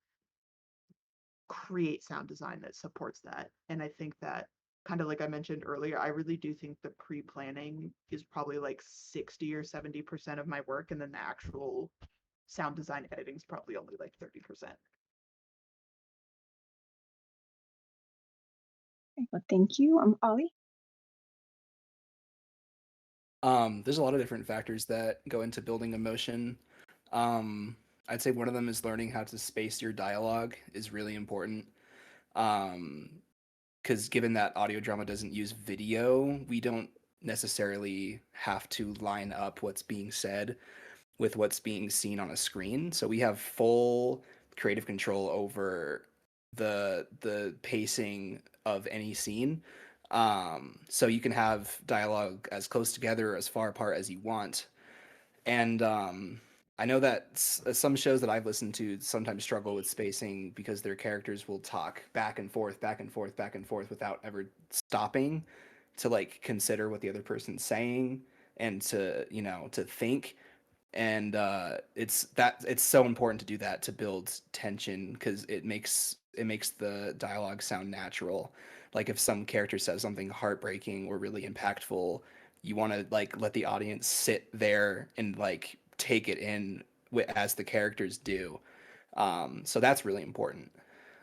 create sound design that supports that. And I think that, kind of like I mentioned earlier, I really do think the pre-planning is probably like 60 or 70% of my work, and then the actual sound design editing is probably only like 30%. Okay, well, thank you. Ollie? There's a lot of different factors that go into building emotion. I'd say one of them is learning how to space your dialogue is really important. Because given that audio drama doesn't use video, we don't necessarily have to line up what's being said with what's being seen on a screen. So we have full creative control over the pacing of any scene. So you can have dialogue as close together or as far apart as you want. And I know that some shows that I've listened to sometimes struggle with spacing because their characters will talk back and forth, back and forth, back and forth without ever stopping to like consider what the other person's saying and to think. And it's so important to do that to build tension because it makes the dialogue sound natural. Like if some character says something heartbreaking or really impactful, you want to like let the audience sit there and like take it in as the characters do. So that's really important.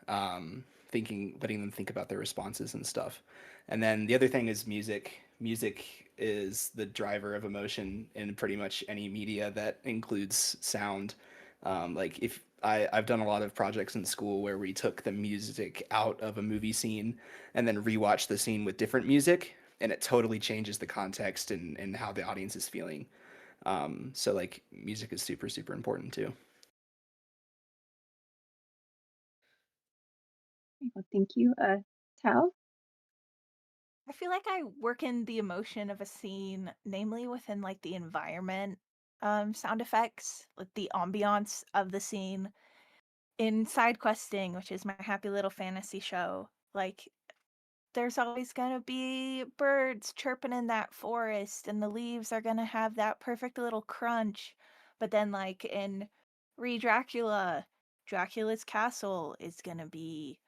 Letting them think about their responses and stuff. And then the other thing is music. Music is the driver of emotion in pretty much any media that includes sound. Like if I've done a lot of projects in school where we took the music out of a movie scene and then rewatched the scene with different music, and it totally changes the context and how the audience is feeling. So like music is super, super important too. Okay, well, thank you. Tal? I feel like I work in the emotion of a scene, namely within like the environment, sound effects, like the ambiance of the scene. In side questing, which is my happy little fantasy show, like there's always gonna be birds chirping in that forest, and the leaves are gonna have that perfect little crunch. But then, like in Re Dracula, Dracula's castle is gonna be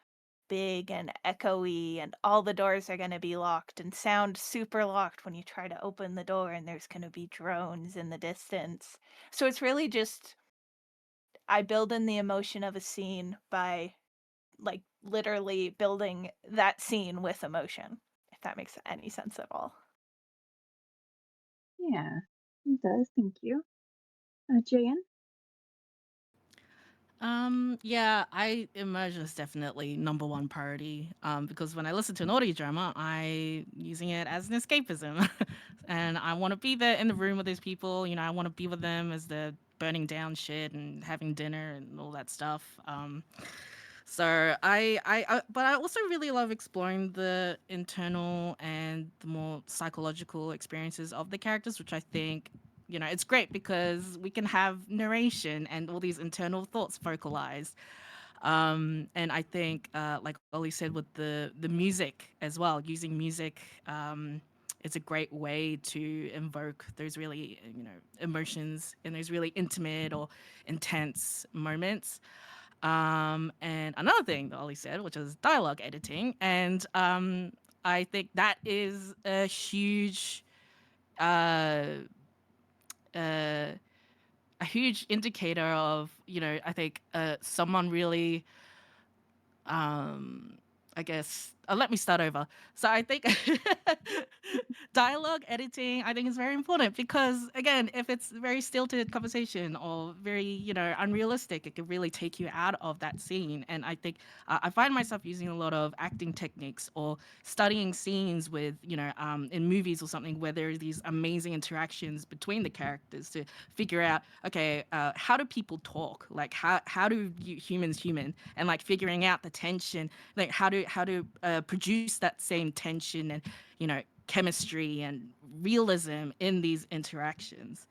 big and echoey, and all the doors are gonna be locked and sound super locked when you try to open the door, and there's gonna be drones in the distance. So it's really just I build in the emotion of a scene by like literally building that scene with emotion, if that makes any sense at all. Yeah, it does. Thank you. Jae-In? Yeah, immersion is definitely number one priority. Because when I listen to an audio drama, I using it as an escapism, and I want to be there in the room with these people. I want to be with them as they're burning down shit and having dinner and all that stuff. So but I also really love exploring the internal and the more psychological experiences of the characters, which I think, it's great because we can have narration and all these internal thoughts vocalized. And I think, like Ollie said, with the music as well, using music, it's a great way to invoke those really, emotions in those really intimate or intense moments. And another thing that Ollie said, which is dialogue editing, and I think that is uh, uh, a huge indicator of, I think someone really um I guess let me start over. So I think dialogue editing I think is very important because again, if it's very stilted conversation or very, unrealistic, it can really take you out of that scene. And I think I find myself using a lot of acting techniques or studying scenes with, in movies or something where there are these amazing interactions between the characters to figure out, okay, how do people talk? Like how do humans human? And like figuring out the tension, like how to produce that same tension and, chemistry and realism in these interactions.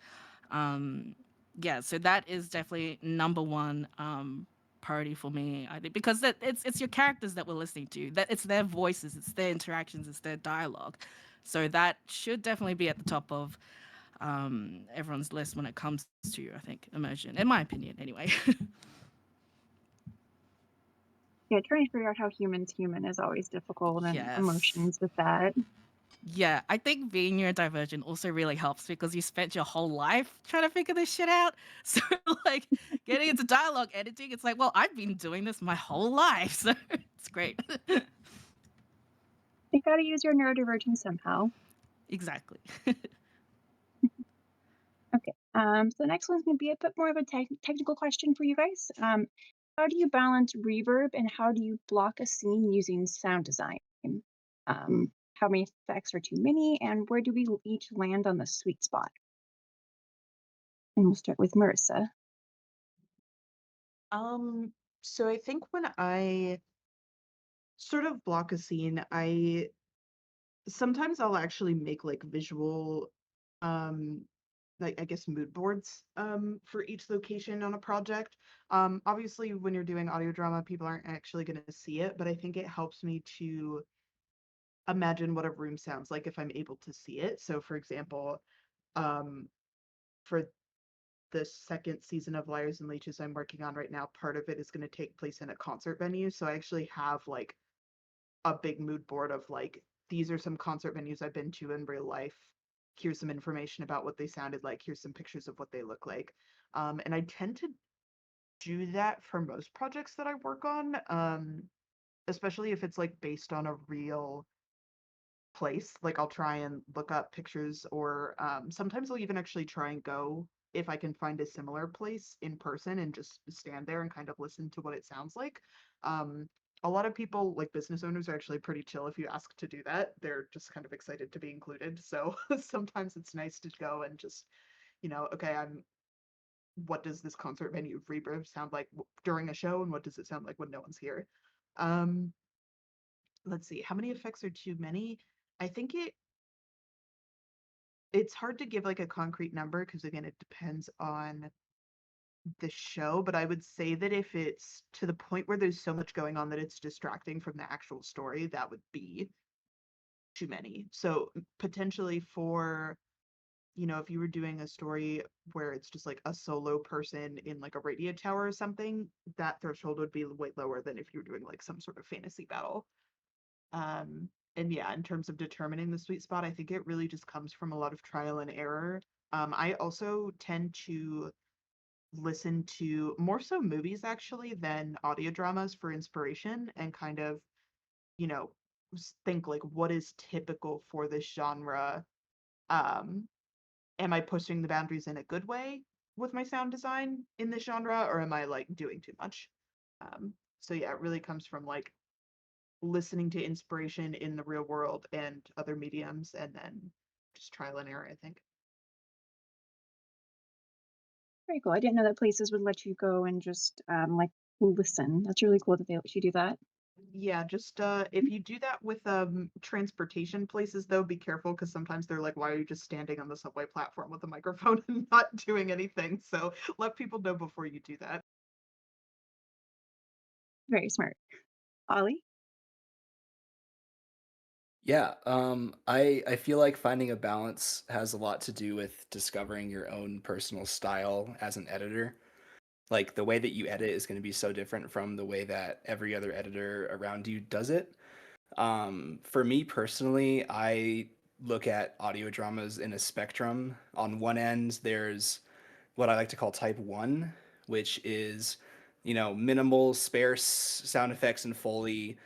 Um, yeah, so that is definitely number one priority for me. I think because it's your characters that we're listening to. That it's their voices, it's their interactions, it's their dialogue. So that should definitely be at the top of everyone's list when it comes to, I think, immersion, in my opinion, anyway. Yeah, trying to figure out how humans human is always difficult, and Yes. emotions with that. Yeah, I think being neurodivergent also really helps because you spent your whole life trying to figure this shit out. So, like, getting into dialogue editing, it's like, well, I've been doing this my whole life, so it's great. You gotta use your neurodivergence somehow. Exactly. Okay, so the next one's gonna be a bit more of a technical question for you guys. How do you balance reverb and how do you block a scene using sound design? How many effects are too many, and where do we each land on the sweet spot? And we'll start with Marissa. So I think when I sort of block a scene, I sometimes I'll actually make like visual, um, like I guess mood boards for each location on a project. Obviously, when you're doing audio drama, people aren't actually going to see it, but I think it helps me to imagine what a room sounds like if I'm able to see it. So, for example, um, for the second season of Liars and Leeches I'm working on right now, part of it is going to take place in a concert venue. So I actually have like a big mood board of like, these are some concert venues I've been to in real life. Here's some information about what they sounded like. Here's some pictures of what they look like. And I tend to do that for most projects that I work on, especially if it's like based on a real place. Like I'll try and look up pictures, or sometimes I'll even actually try and go if I can find a similar place in person and just stand there and kind of listen to what it sounds like. Um, a lot of people, like business owners, are actually pretty chill if you ask to do that. They're just kind of excited to be included. So sometimes it's nice to go and just, okay, what does this concert venue reverb sound like during a show, and what does it sound like when no one's here? Um, let's see, how many effects are too many? I think it's hard to give like a concrete number because again, it depends on the show, but I would say that if it's to the point where there's so much going on that it's distracting from the actual story, that would be too many. So potentially for, if you were doing a story where it's just like a solo person in like a radio tower or something, that threshold would be way lower than if you were doing like some sort of fantasy battle. And yeah, in terms of determining the sweet spot, I think it really just comes from a lot of trial and error. I also tend to listen to more so movies actually than audio dramas for inspiration and kind of, you know, think like what is typical for this genre. Um, am I pushing the boundaries in a good way with my sound design in this genre, or am I like doing too much? So yeah, it really comes from like listening to inspiration in the real world and other mediums, and then just trial and error, I think. Very cool. I didn't know that places would let you go and just like listen. That's really cool that they let you do that. Yeah, just if you do that with transportation places though, be careful because sometimes they're like, why are you just standing on the subway platform with a microphone and not doing anything? So let people know before you do that. Very smart. Ollie? Yeah, I feel like finding a balance has a lot to do with discovering your own personal style as an editor. Like the way that you edit is going to be so different from the way that every other editor around you does it. For me personally, I look at audio dramas in a spectrum. On one end, there's what I like to call type one, which is, minimal, sparse sound effects and Foley,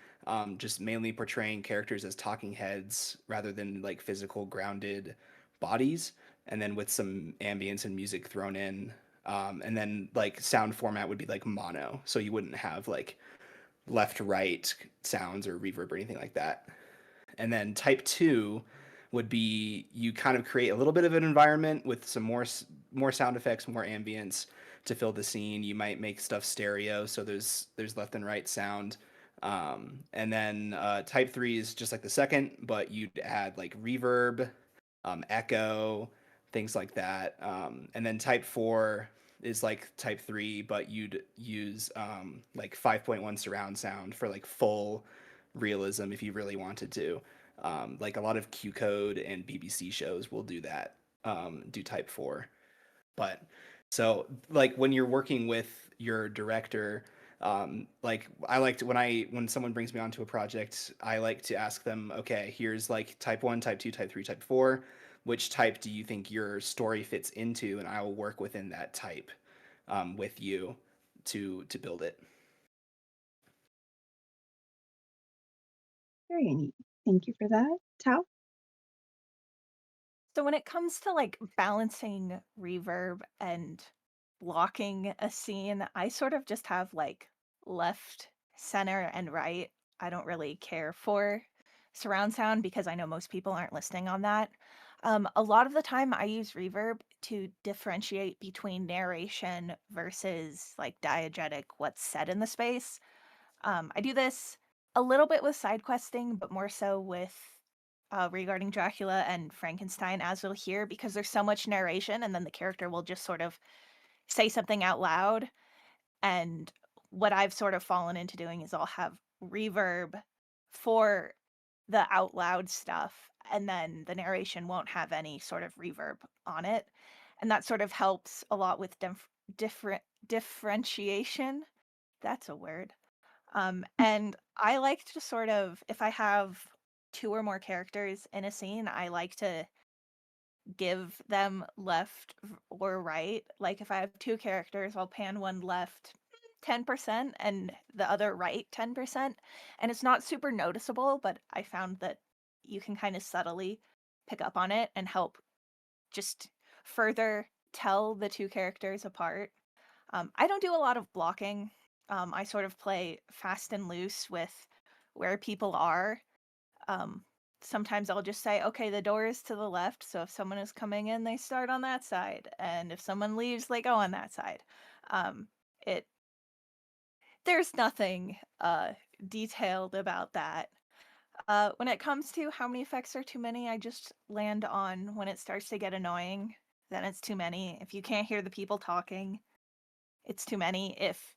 just mainly portraying characters as talking heads rather than like physical grounded bodies, and then with some ambience and music thrown in. And then like sound format would be like mono, so you wouldn't have like left right sounds or reverb or anything like that. And then type two would be you kind of create a little bit of an environment with some more sound effects, more ambience to fill the scene. You might make stuff stereo, so there's left and right sound. And then type three is just like the second, but you'd add like reverb, echo, things like that. And then type four is like type 3, but you'd use like 5.1 surround sound for like full realism if you really wanted to. Like a lot of Q Code and BBC shows will do that, do type 4. But so like when you're working with your director, like I like to when someone brings me onto a project, I like to ask them, okay, here's like type 1, type 2, type 3, type 4. Which type do you think your story fits into? And I will work within that type with you to build it. Very neat. Thank you for that. Tao? So when it comes to like balancing reverb and blocking a scene, I sort of just have like left, center, and right. I don't really care for surround sound because I know most people aren't listening on that. A lot of the time, I use reverb to differentiate between narration versus like diegetic, what's said in the space. I do this a little bit with side questing, but more so with regarding Dracula and Frankenstein, as we'll hear, because there's so much narration, and then the character will just sort of say something out loud. And what I've sort of fallen into doing is I'll have reverb for the out loud stuff, and then the narration won't have any sort of reverb on it. And that sort of helps a lot with different differentiation. That's a word. And I like to sort of, if I have two or more characters in a scene, I like to give them left or right. Like if I have two characters, I'll pan one left 10% and the other right 10%. And it's not super noticeable, but I found that you can kind of subtly pick up on it and help just further tell the two characters apart. I don't do a lot of blocking. I sort of play fast and loose with where people are. Um, Sometimes I'll just say, okay, the door is to the left, so if someone is coming in, they start on that side, and if someone leaves, they go on that side. Um, it there's nothing detailed about that. When it comes to how many effects are too many, I just land on when it starts to get annoying, then it's too many. If you can't hear the people talking, it's too many. If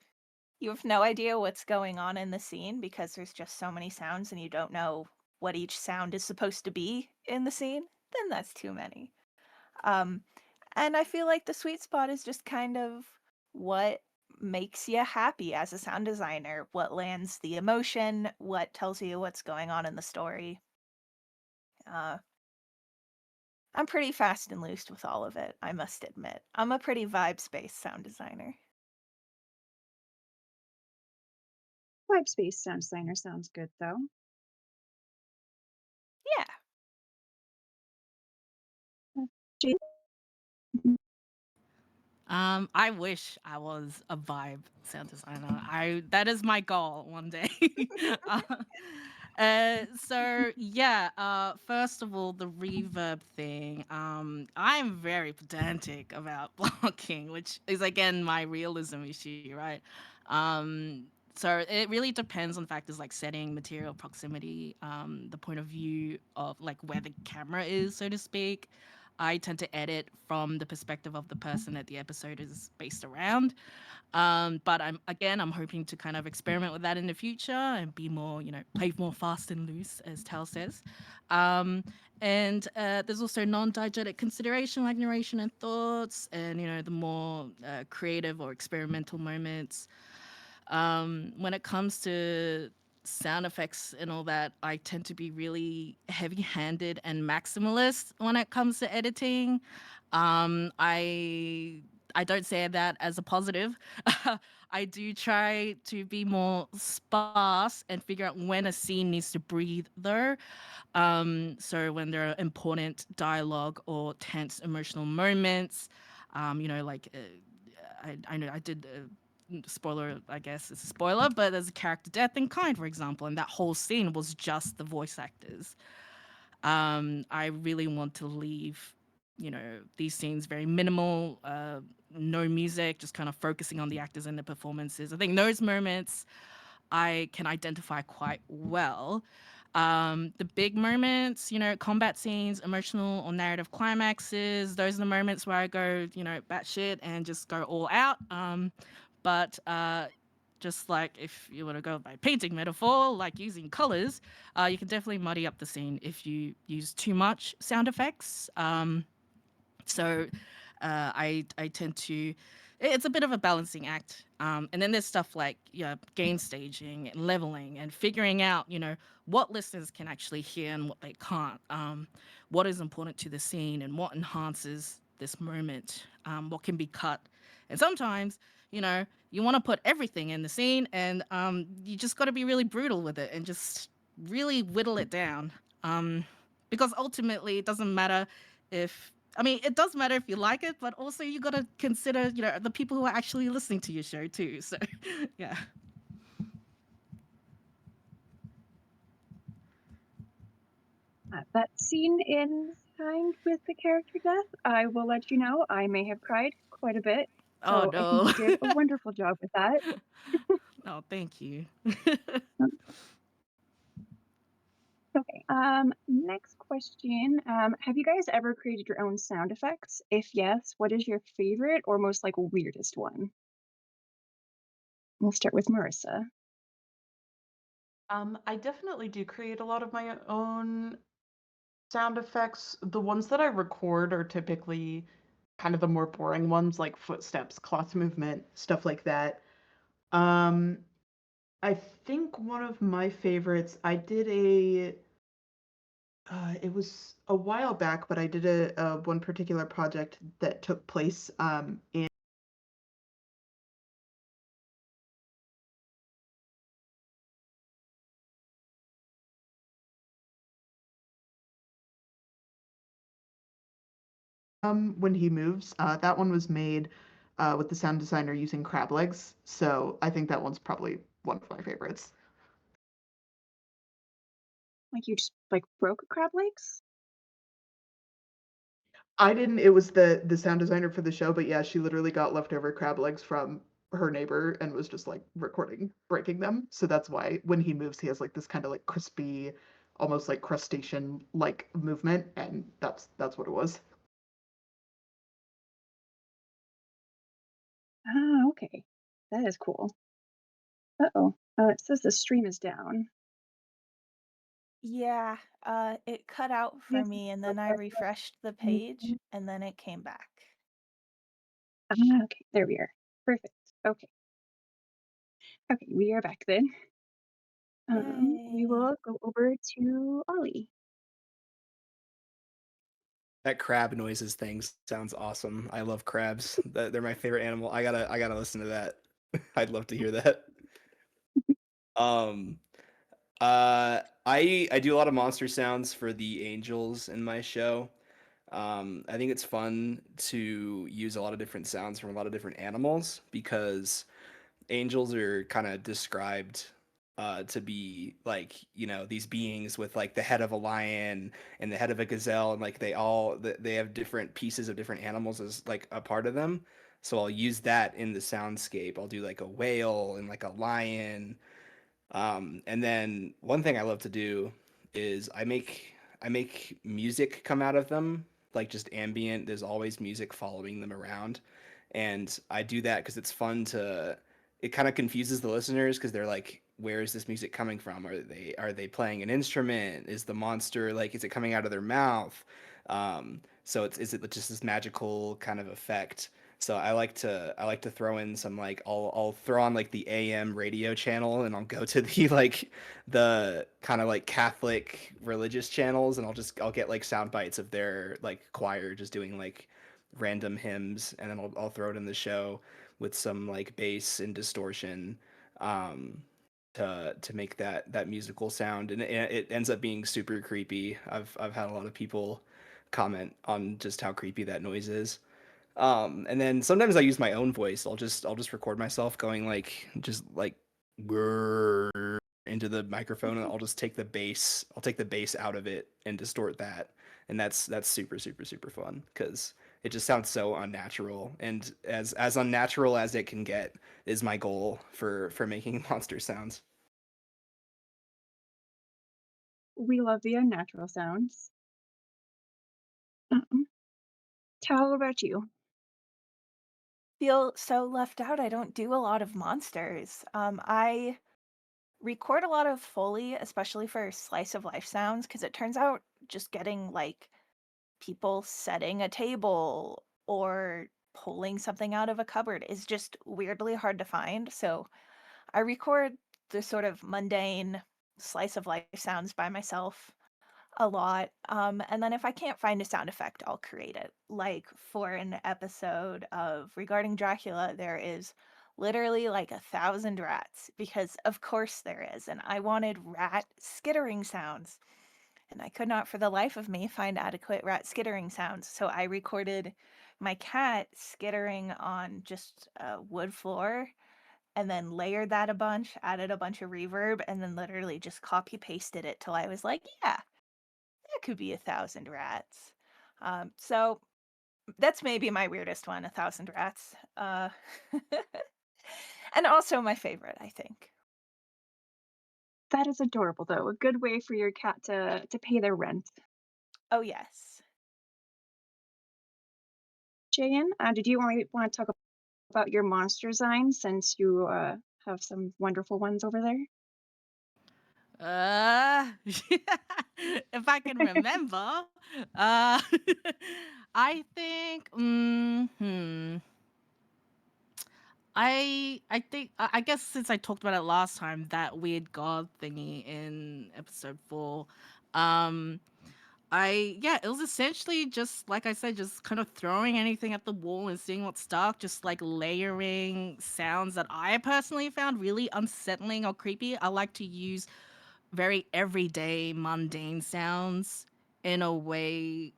you have no idea what's going on in the scene because there's just so many sounds and you don't know what each sound is supposed to be in the scene, then that's too many. Um, and I feel like the sweet spot is just kind of what makes you happy as a sound designer, what lands the emotion, what tells you what's going on in the story. Uh, I'm pretty fast and loose with all of it, I must admit. I'm a pretty vibes-based sound designer. Vibe space sound designer sounds good though. Yeah. Jade? I wish I was a vibe sound designer. That is my goal one day. uh, so yeah, first of all, the reverb thing. I'm very pedantic about blocking, which is again my realism issue, right? So it really depends on factors like setting, material, proximity, the point of view of like where the camera is, so to speak. I tend to edit from the perspective of the person that the episode is based around. But I'm hoping to kind of experiment with that in the future and be more, play more fast and loose, as Tal says. And there's also non-diegetic consideration like narration and thoughts, and the more creative or experimental moments. When it comes to sound effects and all that, I tend to be really heavy-handed and maximalist when it comes to editing. I don't say that as a positive. I do try to be more sparse and figure out when a scene needs to breathe, though. So when there are important dialogue or tense emotional moments, like I know I did. Spoiler, I guess it's a spoiler, but there's a character death in Kind, for example, and that whole scene was just the voice actors. I really want to leave, these scenes very minimal, no music, just kind of focusing on the actors and the performances. I think those moments I can identify quite well. The big moments, combat scenes, emotional or narrative climaxes, those are the moments where I go, batshit and just go all out. But just like if you want to go by painting metaphor, like using colors, you can definitely muddy up the scene if you use too much sound effects. So I tend to, it's a bit of a balancing act. And then there's stuff like game staging and leveling and figuring out what listeners can actually hear and what they can't. What is important to the scene and what enhances this moment. What can be cut. And sometimes you want to put everything in the scene, and you just got to be really brutal with it and just really whittle it down. Because ultimately it doesn't matter if, I mean, it does matter if you like it, but also you got to consider, the people who are actually listening to your show too. So, yeah. That scene in Kind with the character death, I will let you know, I may have cried quite a bit. Oh So I think no. you did a wonderful job with that. Oh, thank you. Okay, next question. Have you guys ever created your own sound effects? If yes, what is your favorite or most like weirdest one? We'll start with Marissa. I definitely do create a lot of my own sound effects. The ones that I record are typically kind of the more boring ones, like footsteps, cloth movement, stuff like that. Um, I think one of my favorites, I did it was a while back, but I did a one particular project that took place in when he moves. That one was made with the sound designer using crab legs, so I think that one's probably one of my favorites. Like you just like broke crab legs? I didn't. It was the sound designer for the show, but yeah, she literally got leftover crab legs from her neighbor and was just like recording breaking them. So that's why when he moves, he has like this kind of like crispy, almost like crustacean like movement, and that's what it was. Ah, okay. That is cool. Uh-oh. It says the stream is down. Yeah, it cut out for Yes. me and then I refreshed the page and then it came back. Ah, okay. There we are. Perfect. Okay. Okay, we are back then. We Yay. will go over to Ollie. That crab noises thing sounds awesome. I love crabs. They're my favorite animal. I gotta listen to that. I'd love to hear that. Um, I do a lot of monster sounds for the angels in my show. I think it's fun to use a lot of different sounds from a lot of different animals because angels are kind of described to be like these beings with like the head of a lion and the head of a gazelle, and like they have different pieces of different animals as like a part of them. So I'll use that in the soundscape. I'll do like a whale and like a lion. And then one thing I love to do is I make music come out of them, like just ambient. There's always music following them around, and I do that because it's fun to. It kind of confuses the listeners because they're like, "Where is this music coming from? Are they playing an instrument? Is the monster like is it coming out of their mouth?" So is it just this magical kind of effect? So I like to throw in some like I'll throw on like the AM radio channel, and I'll go to the like the kind of like Catholic religious channels, and I'll get like sound bites of their like choir just doing like random hymns, and then I'll throw it in the show with some like bass and distortion um to make that musical sound, and it ends up being super creepy. I've had a lot of people comment on just how creepy that noise is. And then sometimes I use my own voice. I'll just record myself going like just like "Grrr" into the microphone, and I'll take the bass out of it and distort that. And that's super super super fun because it just sounds so unnatural, and as unnatural as it can get is my goal for making monster sounds. We love the unnatural sounds. Um, Tal, what about you? Feel so left out. I don't do a lot of monsters. I record a lot of Foley, especially for slice of life sounds, because it turns out just getting like people setting a table or pulling something out of a cupboard is just weirdly hard to find. So I record the sort of mundane slice of life sounds by myself a lot. And then if I can't find a sound effect, I'll create it. Like for an episode of Regarding Dracula, there is literally like 1,000 rats because of course there is. And I wanted rat skittering sounds. And I could not for the life of me find adequate rat skittering sounds. So I recorded my cat skittering on just a wood floor and then layered that a bunch, added a bunch of reverb, and then literally just copy pasted it till I was like, yeah, that could be 1,000 rats. So that's maybe my weirdest one, 1,000 rats. And also my favorite, I think. That is adorable, though. A good way for your cat to pay their rent. Oh, yes. Jae-In, did you want to talk about your monster design since you have some wonderful ones over there? If I can remember, uh, I think. I guess since I talked about it last time, that weird god thingy in episode 4, um, it was essentially just like I said, just kind of throwing anything at the wall and seeing what stuck, just like layering sounds that I personally found really unsettling or creepy. I like to use very everyday, mundane sounds in a way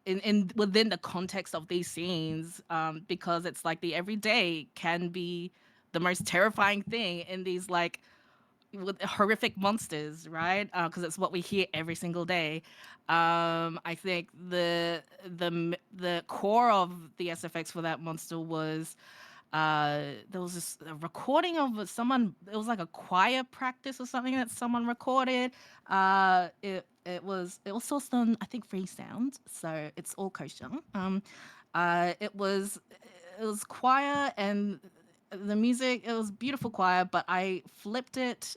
in within the context of these scenes, because it's like the everyday can be the most terrifying thing in these like with horrific monsters, right? Because it's what we hear every single day. I think the core of the SFX for that monster was there was this a recording of someone. It was like a choir practice or something that someone recorded. It was sourced on, I think, free sound, so it's all kosher. It was choir, and the music, it was beautiful choir, but I flipped it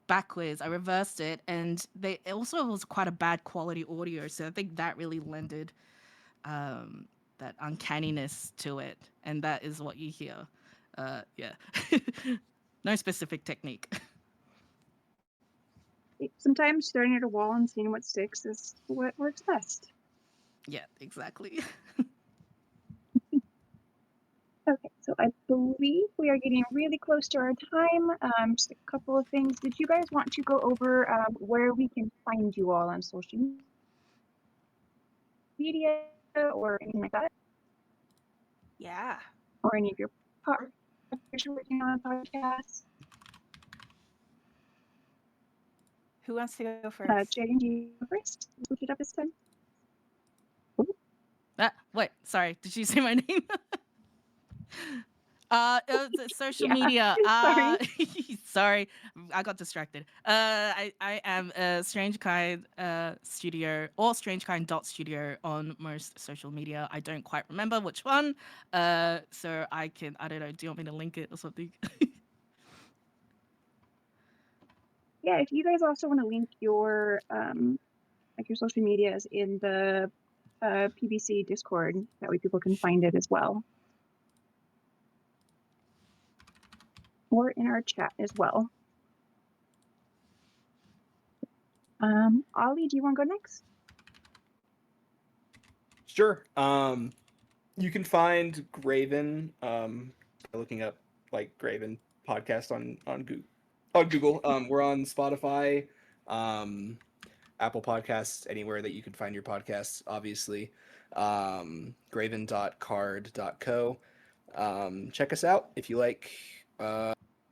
backwards. I reversed it, and it also was quite a bad quality audio, so I think that really lended um, that uncanniness to it, and that is what you hear. Yeah, no specific technique. Sometimes staring at a wall and seeing what sticks is what works best. Yeah, exactly. Okay, so I believe we are getting really close to our time. Just a couple of things. Did you guys want to go over where we can find you all on social media or anything like that? Yeah. Or any of your partners you're working on podcasts? Who wants to go first? Jaden, do you go first? Switch it up this time. Wait, sorry, did you say my name? It was social Yeah, media. sorry. Sorry, I got distracted. I am Strange Kind Studio or Strange Kind dot Studio on most social media. I don't quite remember which one. So I don't know. Do you want me to link it or something? Yeah, if you guys also want to link your like your social medias in the PBC Discord, that way people can find it as well. Or in our chat as well. Ollie, do you want to go next? Sure. You can find Graven by looking up like Graven podcast on Google. On Google, we're on Spotify, Apple Podcasts, anywhere that you can find your podcasts. Obviously, graven.card.co. Check us out if you like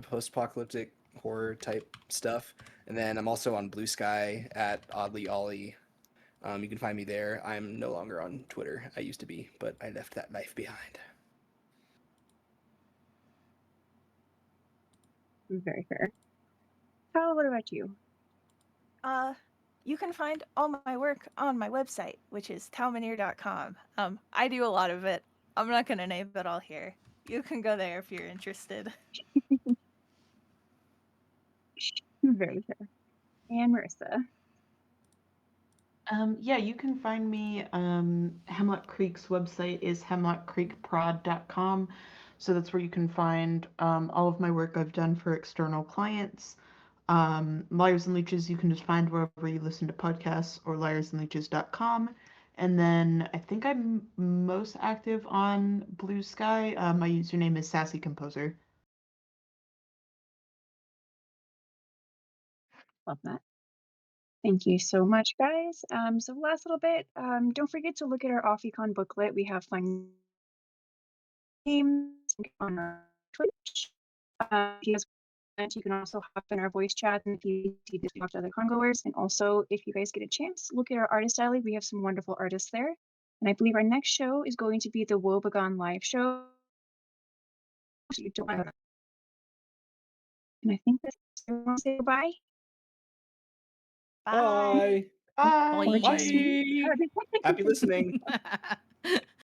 post-apocalyptic horror type stuff. And then I'm also on Blue Sky at Oddly Ollie. You can find me there. I'm no longer on Twitter. I used to be, but I left that life behind. Very fair. Kyle, what about you? You can find all my work on my website, which is taominear.com. I do a lot of it. I'm not going to name it all here. You can go there if you're interested. Very fair. And Marissa. Yeah, you can find me. Hemlock Creek's website is hemlockcreekprod.com. So that's where you can find all of my work I've done for external clients. Liars and Leeches, you can just find wherever you listen to podcasts or liarsandleeches.com. And then I think I'm most active on Blue Sky. My username is Sassy Composer. Love that. Thank you so much, guys. So last little bit, don't forget to look at our AuFiCon booklet. We have fun games on our Twitch. If you guys want, you can also hop in our voice chat and if you talk to other congoers. And also, if you guys get a chance, look at our artist alley. We have some wonderful artists there. And I believe our next show is going to be the Wobegon live show. So you don't want to. And I think that's everyone say goodbye. Bye. Bye. Or Bye. just Bye. Happy listening.